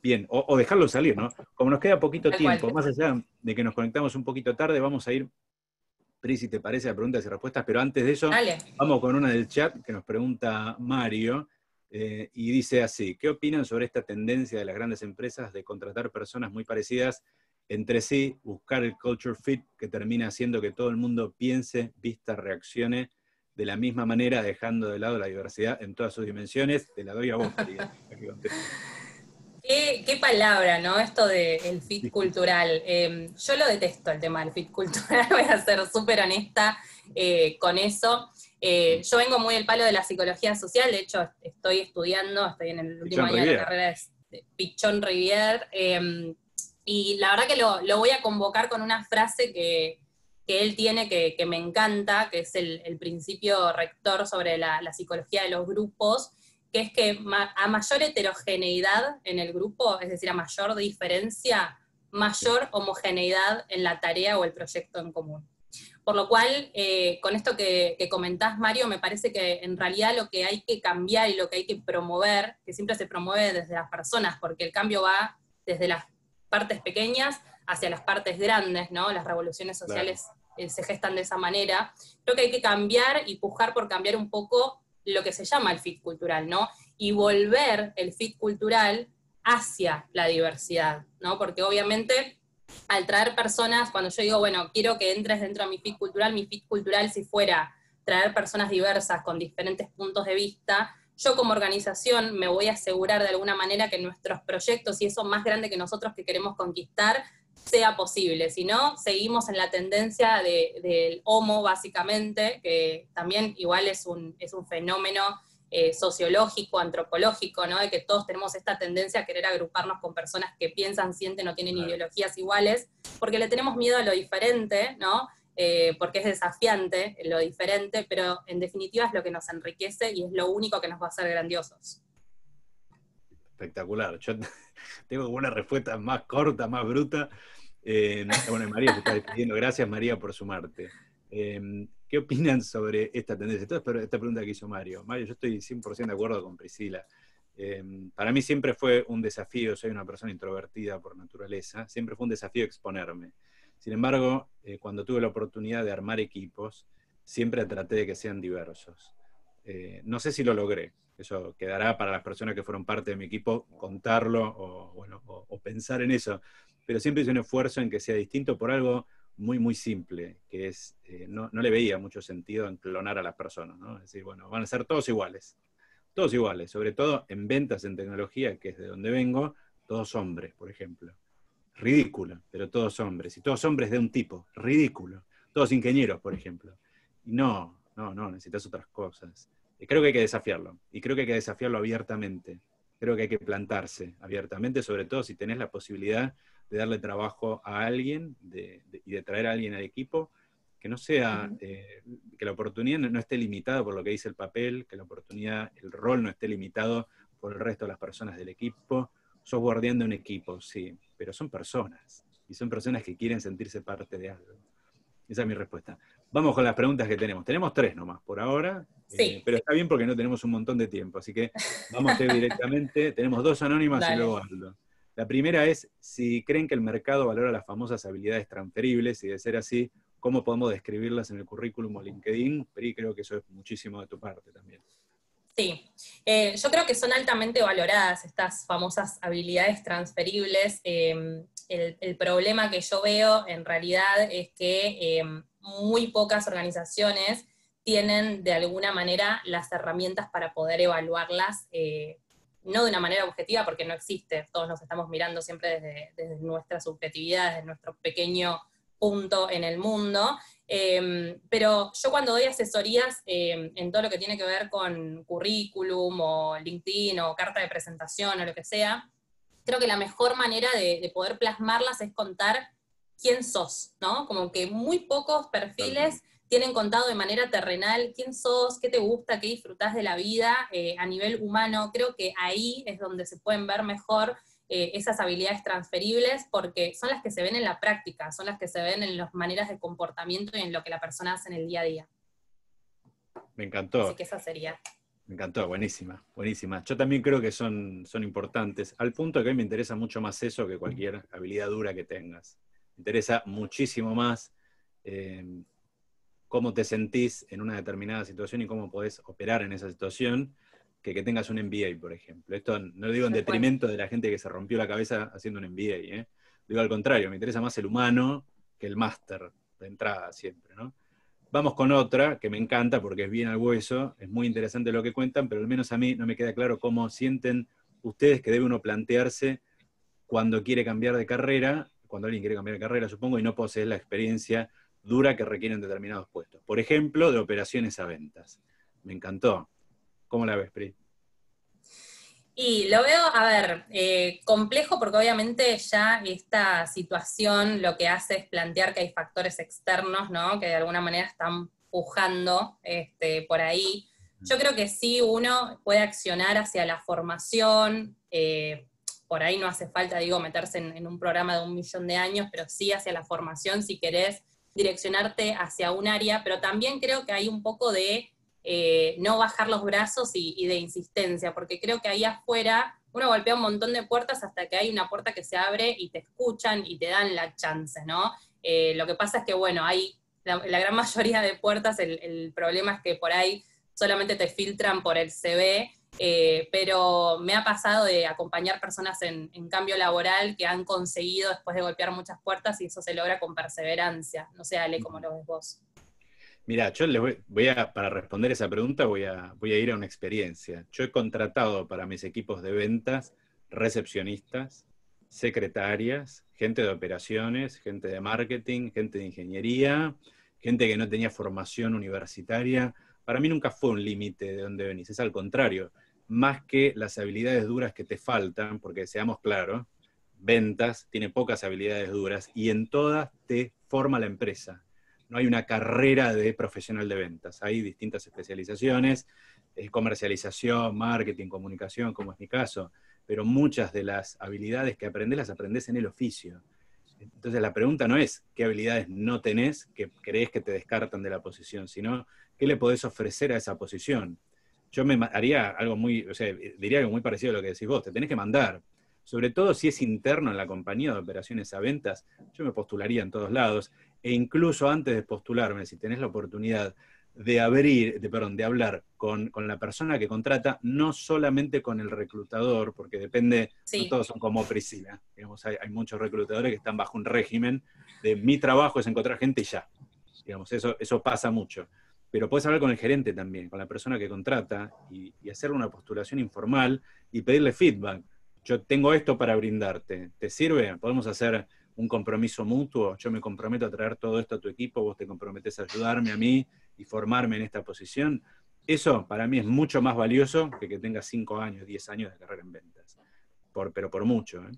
Bien, o dejarlo salir, ¿no? Como nos queda poquito tiempo, más allá de que nos conectamos un poquito tarde, vamos a ir, Pri, si te parece, a preguntas y respuestas, pero antes de eso, Dale. Vamos con una del chat que nos pregunta Mario, y dice así: ¿qué opinan sobre esta tendencia de las grandes empresas de contratar personas muy parecidas entre sí, buscar el culture fit que termina haciendo que todo el mundo piense, vista, reaccione de la misma manera, dejando de lado la diversidad en todas sus dimensiones? Te la doy a vos, María. ¿Qué palabra, ¿no? Esto del fit cultural. Yo lo detesto, el tema del fit cultural, voy a ser súper honesta con eso. Yo vengo muy del palo de la psicología social, de hecho estoy en el último año de la carrera de Pichon Rivière, y la verdad que lo voy a convocar con una frase que él tiene que me encanta, que es el principio rector sobre la psicología de los grupos, que es que a mayor heterogeneidad en el grupo, es decir, a mayor diferencia, mayor homogeneidad en la tarea o el proyecto en común. Por lo cual, con esto que comentás, Mario, me parece que en realidad lo que hay que cambiar y lo que hay que promover, que siempre se promueve desde las personas, porque el cambio va desde las partes pequeñas hacia las partes grandes, ¿no? Las revoluciones sociales se gestan de esa manera. Creo que hay que cambiar y pujar por cambiar un poco lo que se llama el fit cultural, ¿no? Y volver el fit cultural hacia la diversidad, ¿no? Porque obviamente al traer personas, cuando yo digo, bueno, quiero que entres dentro de mi fit cultural si fuera traer personas diversas con diferentes puntos de vista, yo como organización me voy a asegurar de alguna manera que nuestros proyectos y eso más grande que nosotros que queremos conquistar sea posible. Si no, seguimos en la tendencia del homo, básicamente, que también igual es un fenómeno sociológico, antropológico, ¿no? De que todos tenemos esta tendencia a querer agruparnos con personas que piensan, sienten o tienen ideologías iguales, porque le tenemos miedo a lo diferente, ¿no? Porque es desafiante lo diferente, pero en definitiva es lo que nos enriquece y es lo único que nos va a hacer grandiosos. Espectacular. Yo tengo una respuesta más corta, más bruta. Bueno, María se está despidiendo. Gracias, María, por sumarte. ¿Qué opinan sobre esta tendencia? Esta pregunta que hizo Mario. Mario, yo estoy 100% de acuerdo con Priscila. Para mí siempre fue un desafío, soy una persona introvertida por naturaleza, siempre fue un desafío exponerme. Sin embargo, cuando tuve la oportunidad de armar equipos, siempre traté de que sean diversos. No sé si lo logré, eso quedará para las personas que fueron parte de mi equipo contarlo o pensar en eso, pero siempre hice un esfuerzo en que sea distinto por algo muy, muy simple, que es, no le veía mucho sentido en clonar a las personas, ¿no? Es decir, bueno, van a ser todos iguales, sobre todo en ventas, en tecnología, que es de donde vengo, todos hombres, por ejemplo. Ridículo, pero todos hombres, y todos hombres de un tipo, ridículo. Todos ingenieros, por ejemplo. Y no, necesitas otras cosas. Y creo que hay que desafiarlo, y creo que hay que desafiarlo abiertamente. Creo que hay que plantarse abiertamente, sobre todo si tenés la posibilidad de darle trabajo a alguien y de traer a alguien al equipo, que no sea, que la oportunidad no esté limitada por lo que dice el papel, que la oportunidad, el rol no esté limitado por el resto de las personas del equipo. Sos guardián de un equipo, sí, pero son personas, y son personas que quieren sentirse parte de algo. Esa es mi respuesta. Vamos con las preguntas que tenemos. Tenemos 3 nomás por ahora, Sí. pero está bien porque no tenemos un montón de tiempo, así que vamos a ir directamente. Tenemos 2 anónimas y Dale. luego Aldo. La primera es si creen que el mercado valora las famosas habilidades transferibles, y de ser así, ¿cómo podemos describirlas en el currículum o LinkedIn? Pero creo que eso es muchísimo de tu parte también. Sí, yo creo que son altamente valoradas estas famosas habilidades transferibles. El problema que yo veo en realidad es que muy pocas organizaciones tienen de alguna manera las herramientas para poder evaluarlas, no de una manera objetiva porque no existe, todos nos estamos mirando siempre desde nuestra subjetividad, desde nuestro pequeño punto en el mundo. Pero yo cuando doy asesorías en todo lo que tiene que ver con currículum o LinkedIn o carta de presentación o lo que sea, creo que la mejor manera de poder plasmarlas es contar quién sos, ¿no? Como que muy pocos perfiles tienen contado de manera terrenal quién sos, qué te gusta, qué disfrutás de la vida a nivel humano. Creo que ahí es donde se pueden ver mejor esas habilidades transferibles, porque son las que se ven en la práctica, son las que se ven en las maneras de comportamiento y en lo que la persona hace en el día a día. Me encantó. Así que esa sería. Me encantó, buenísima, buenísima. Yo también creo que son importantes, al punto que a mí me interesa mucho más eso que cualquier habilidad dura que tengas. Me interesa muchísimo más cómo te sentís en una determinada situación y cómo podés operar en esa situación, que tengas un MBA, por ejemplo. Esto no lo digo en detrimento de la gente que se rompió la cabeza haciendo un MBA, Digo al contrario, me interesa más el humano que el máster de entrada siempre, ¿no? Vamos con otra, que me encanta porque es bien al hueso, es muy interesante lo que cuentan, pero al menos a mí no me queda claro cómo sienten ustedes que debe uno plantearse cuando quiere cambiar de carrera, cuando alguien quiere cambiar de carrera, supongo, y no posee la experiencia dura que requieren determinados puestos. Por ejemplo, de operaciones a ventas. Me encantó. ¿Cómo la ves, Pri? Y lo veo, a ver, complejo porque obviamente ya esta situación lo que hace es plantear que hay factores externos, ¿no? Que de alguna manera están pujando por ahí. Yo creo que sí uno puede accionar hacia la formación, por ahí no hace falta, digo, meterse en un programa de 1 millón de años, pero sí hacia la formación si querés direccionarte hacia un área, pero también creo que hay un poco de no bajar los brazos y de insistencia, porque creo que ahí afuera uno golpea un montón de puertas hasta que hay una puerta que se abre y te escuchan y te dan la chance, ¿no? Lo que pasa es que, bueno, hay la gran mayoría de puertas, el problema es que por ahí solamente te filtran por el CV, pero me ha pasado de acompañar personas en cambio laboral que han conseguido después de golpear muchas puertas y eso se logra con perseverancia. No sé, Ale, cómo lo ves vos. Mirá, yo para responder esa pregunta voy a ir a una experiencia. Yo he contratado para mis equipos de ventas recepcionistas, secretarias, gente de operaciones, gente de marketing, gente de ingeniería, gente que no tenía formación universitaria. Para mí nunca fue un límite de dónde venís, es al contrario, más que las habilidades duras que te faltan, porque seamos claros, ventas tiene pocas habilidades duras y en todas te forma la empresa. No hay una carrera de profesional de ventas, hay distintas especializaciones, comercialización, marketing, comunicación, como es mi caso, pero muchas de las habilidades que aprendes las aprendes en el oficio. Entonces la pregunta no es qué habilidades no tenés, que crees que te descartan de la posición, sino qué le podés ofrecer a esa posición. Yo me haría algo muy, o sea, diría algo muy parecido a lo que decís vos, te tenés que mandar. Sobre todo si es interno en la compañía de operaciones a ventas, yo me postularía en todos lados, e incluso antes de postularme, si tenés la oportunidad de de hablar con la persona que contrata, no solamente con el reclutador, porque depende, no Sí. todos son como Priscila, digamos, hay muchos reclutadores que están bajo un régimen de mi trabajo es encontrar gente y ya, digamos, eso pasa mucho. Pero puedes hablar con el gerente también, con la persona que contrata, y hacerle una postulación informal y pedirle feedback. Yo tengo esto para brindarte, ¿te sirve? ¿Podemos hacer un compromiso mutuo? Yo me comprometo a traer todo esto a tu equipo, vos te comprometés a ayudarme a mí y formarme en esta posición. Eso para mí es mucho más valioso que tengas 5 años, 10 años de carrera en ventas, pero por mucho, ¿eh?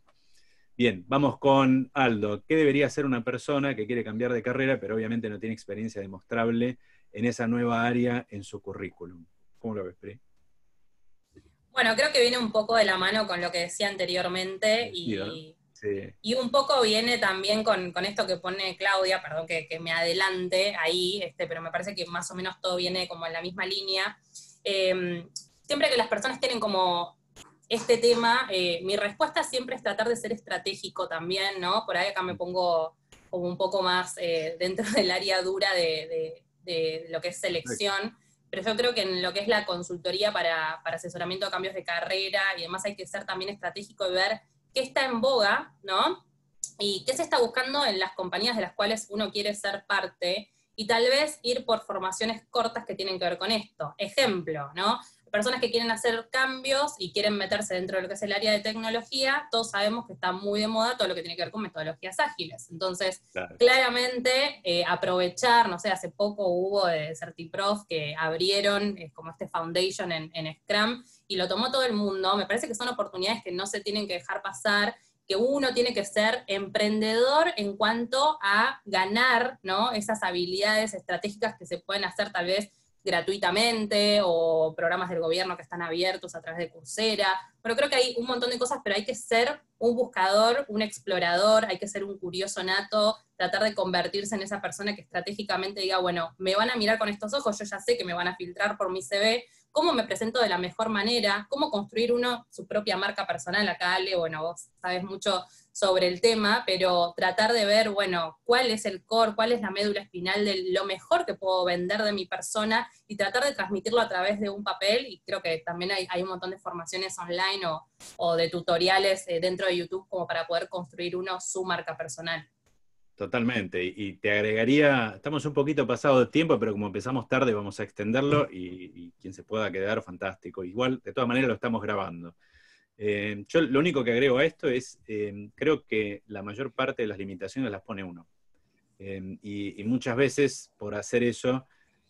Bien, vamos con Aldo. ¿Qué debería hacer una persona que quiere cambiar de carrera, pero obviamente no tiene experiencia demostrable en esa nueva área en su currículum? ¿Cómo lo ves, Pri? Bueno, creo que viene un poco de la mano con lo que decía anteriormente Parecido, ¿no? Sí, y un poco viene también con esto que pone Claudia, perdón que me adelante ahí, pero me parece que más o menos todo viene como en la misma línea. Eh, Siempre que las personas tienen como este tema, mi respuesta siempre es tratar de ser estratégico también, ¿no? Por ahí acá me pongo como un poco más dentro del área dura de lo que es perfecto. selección, pero yo creo que en lo que es la consultoría para asesoramiento a cambios de carrera y demás hay que ser también estratégico y ver qué está en boga, ¿no? Y qué se está buscando en las compañías de las cuales uno quiere ser parte, y tal vez ir por formaciones cortas que tienen que ver con esto. Ejemplo, ¿no? Personas que quieren hacer cambios y quieren meterse dentro de lo que es el área de tecnología, todos sabemos que está muy de moda todo lo que tiene que ver con metodologías ágiles. Entonces, Claro. claramente, aprovechar, no sé, hace poco hubo de Certiprof que abrieron como este foundation en Scrum y lo tomó todo el mundo. Me parece que son oportunidades que no se tienen que dejar pasar, que uno tiene que ser emprendedor en cuanto a ganar, ¿no? Esas habilidades estratégicas que se pueden hacer tal vez gratuitamente, o programas del gobierno que están abiertos a través de Coursera. Pero creo que hay un montón de cosas, pero hay que ser un buscador, un explorador, hay que ser un curioso nato, tratar de convertirse en esa persona que estratégicamente diga, bueno, me van a mirar con estos ojos, yo ya sé que me van a filtrar por mi CV, cómo me presento de la mejor manera, cómo construir uno su propia marca personal. Acá, Ale, bueno, vos sabés mucho sobre el tema, pero tratar de ver, bueno, cuál es el core, cuál es la médula espinal de lo mejor que puedo vender de mi persona y tratar de transmitirlo a través de un papel. Y creo que también hay un montón de formaciones online o de tutoriales dentro de YouTube como para poder construir uno su marca personal. Totalmente. Y te agregaría, estamos un poquito pasado de tiempo, pero como empezamos tarde vamos a extenderlo y quien se pueda quedar, fantástico. Igual, de todas maneras, lo estamos grabando. Yo lo único que agrego a esto es, creo que la mayor parte de las limitaciones las pone uno. Y muchas veces, por hacer eso,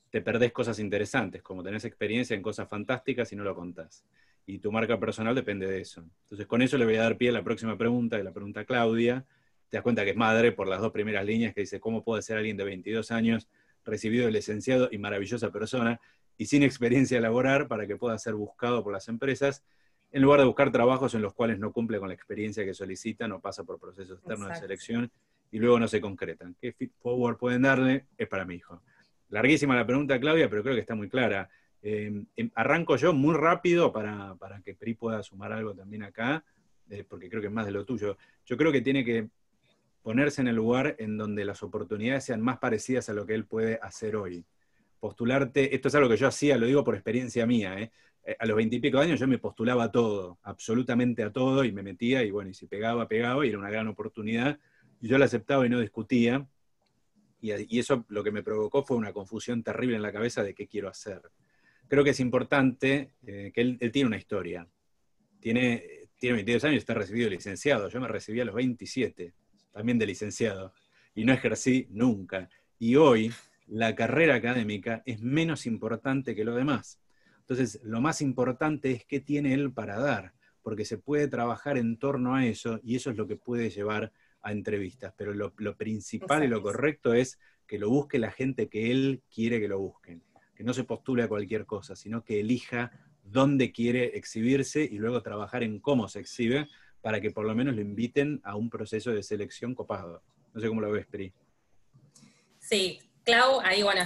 te perdés cosas interesantes, como tenés experiencia en cosas fantásticas y no lo contás. Y tu marca personal depende de eso. Entonces, con eso le voy a dar pie a la próxima pregunta, que la pregunta a Claudia. Te das cuenta que es madre por las dos primeras líneas, que dice, ¿cómo puede ser alguien de 22 años, recibido del licenciado y maravillosa persona, y sin experiencia laboral para que pueda ser buscado por las empresas, en lugar de buscar trabajos en los cuales no cumple con la experiencia que solicitan o pasa por procesos externos de Exacto. selección y luego no se concretan? ¿Qué feed forward pueden darle? Es para mi hijo. Larguísima la pregunta, Claudia, pero creo que está muy clara. Arranco yo muy rápido para que Pri pueda sumar algo también acá, porque creo que es más de lo tuyo. Yo creo que tiene que ponerse en el lugar en donde las oportunidades sean más parecidas a lo que él puede hacer hoy. Postularte, esto es algo que yo hacía, lo digo por experiencia mía, ¿eh? A los 20 y pico de años yo me postulaba a todo, absolutamente a todo, y me metía, y bueno, y si pegaba, pegaba, y era una gran oportunidad, y yo la aceptaba y no discutía. y eso lo que me provocó fue una confusión terrible en la cabeza de qué quiero hacer. Creo que es importante que él tiene una historia. Tiene 22 años y está recibido de licenciado. Yo me recibí a los 27, también de licenciado, y no ejercí nunca. Y hoy la carrera académica es menos importante que lo demás. Entonces, lo más importante es qué tiene él para dar, porque se puede trabajar en torno a eso, y eso es lo que puede llevar a entrevistas. Pero lo principal y lo correcto es que lo busque la gente que él quiere que lo busquen. Que no se postule a cualquier cosa, sino que elija dónde quiere exhibirse y luego trabajar en cómo se exhibe para que por lo menos lo inviten a un proceso de selección copado. No sé cómo lo ves, Pri. Sí, Clau, ahí bueno,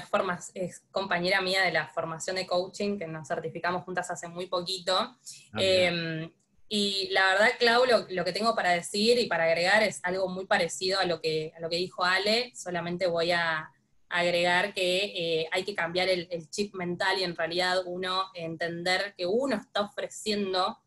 es compañera mía de la formación de coaching, que nos certificamos juntas hace muy poquito. Y la verdad, Clau, lo que tengo para decir y para agregar es algo muy parecido a lo que dijo Ale, solamente voy a agregar que hay que cambiar el chip mental y en realidad uno entender que uno está ofreciendo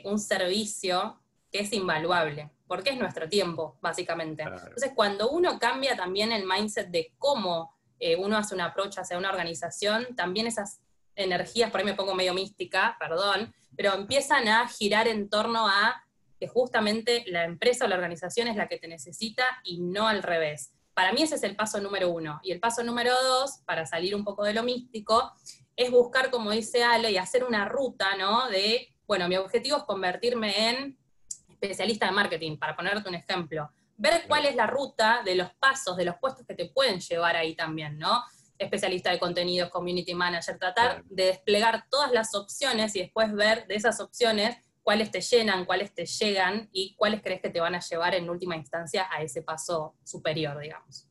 un servicio que es invaluable, porque es nuestro tiempo, básicamente. Claro. Entonces, cuando uno cambia también el mindset de cómo uno hace un approach hacia una organización, también esas energías, por ahí me pongo medio mística, perdón, pero empiezan a girar en torno a que justamente la empresa o la organización es la que te necesita y no al revés. Para mí ese es el paso número 1. Y el paso número 2, para salir un poco de lo místico, es buscar, como dice Ale, y hacer una ruta, ¿no? De, bueno, mi objetivo es convertirme en especialista de marketing, para ponerte un ejemplo. Ver cuál es la ruta de los pasos, de los puestos que te pueden llevar ahí también, ¿no? Especialista de contenidos, community manager, tratar de desplegar todas las opciones y después ver de esas opciones cuáles te llenan, cuáles te llegan y cuáles crees que te van a llevar en última instancia a ese paso superior, digamos.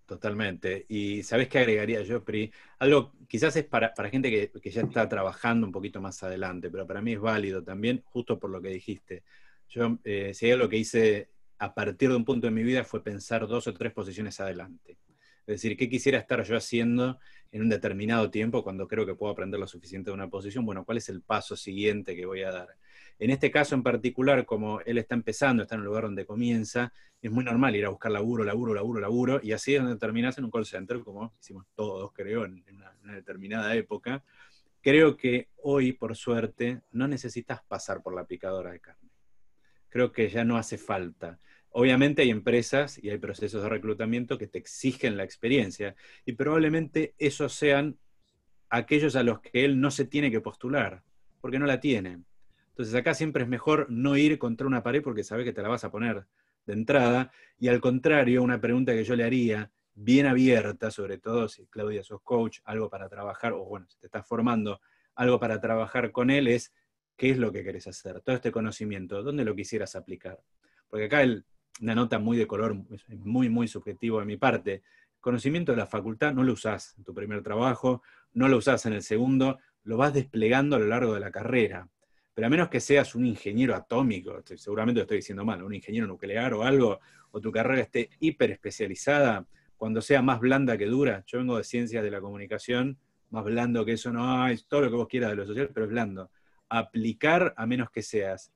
Totalmente. Y ¿sabés qué agregaría yo, Pri? Algo quizás es para gente que ya está trabajando un poquito más adelante, pero para mí es válido también, justo por lo que dijiste. Yo, si hay algo que hice a partir de un punto de mi vida fue pensar 2 o 3 posiciones adelante. Es decir, ¿qué quisiera estar yo haciendo en un determinado tiempo cuando creo que puedo aprender lo suficiente de una posición? Bueno, ¿cuál es el paso siguiente que voy a dar? En este caso en particular, como él está empezando, está en el lugar donde comienza, es muy normal ir a buscar laburo, y así es donde terminás en un call center, como hicimos todos, creo, en una determinada época. Creo que hoy, por suerte, no necesitas pasar por la picadora de carne. Creo que ya no hace falta. Obviamente hay empresas y hay procesos de reclutamiento que te exigen la experiencia, y probablemente esos sean aquellos a los que él no se tiene que postular, porque no la tiene. Entonces acá siempre es mejor no ir contra una pared porque sabes que te la vas a poner de entrada, y al contrario, una pregunta que yo le haría, bien abierta, sobre todo si Claudia sos coach, algo para trabajar, o bueno, si te estás formando, algo para trabajar con él es, ¿qué es lo que querés hacer? Todo este conocimiento, ¿dónde lo quisieras aplicar? Porque acá una nota muy de color, muy, muy subjetivo de mi parte, conocimiento de la facultad no lo usás en tu primer trabajo, no lo usás en el segundo, lo vas desplegando a lo largo de la carrera. Pero a menos que seas un ingeniero atómico, seguramente lo estoy diciendo mal, un ingeniero nuclear o algo, o tu carrera esté hiper especializada, cuando sea más blanda que dura. Yo vengo de ciencias de la comunicación, más blando que eso no hay, todo lo que vos quieras de lo social, pero es blando. Aplicar, a menos que seas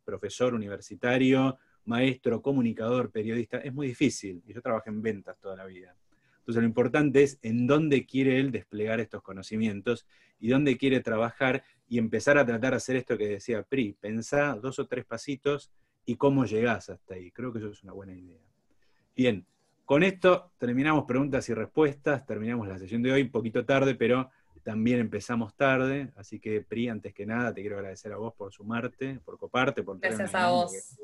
profesor universitario, maestro, comunicador, periodista, es muy difícil. Y yo trabajé en ventas toda la vida. Entonces lo importante es en dónde quiere él desplegar estos conocimientos y dónde quiere trabajar, y empezar a tratar de hacer esto que decía Pri, pensá 2 o 3 pasitos y cómo llegás hasta ahí. Creo que eso es una buena idea. Bien, con esto terminamos preguntas y respuestas, terminamos la sesión de hoy, un poquito tarde, pero también empezamos tarde, así que Pri, antes que nada, te quiero agradecer a vos por sumarte, por coparte, por traer Gracias una a guía vos.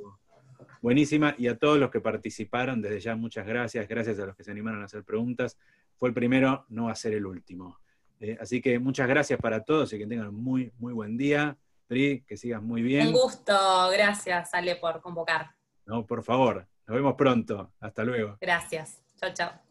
buenísima, y a todos los que participaron, desde ya muchas gracias, gracias a los que se animaron a hacer preguntas. Fue el primero, no va a ser el último. Así que muchas gracias para todos y que tengan muy, muy buen día. Pri, que sigas muy bien. Un gusto, gracias Ale por convocar. No, por favor, nos vemos pronto. Hasta luego. Gracias. Chao, chao.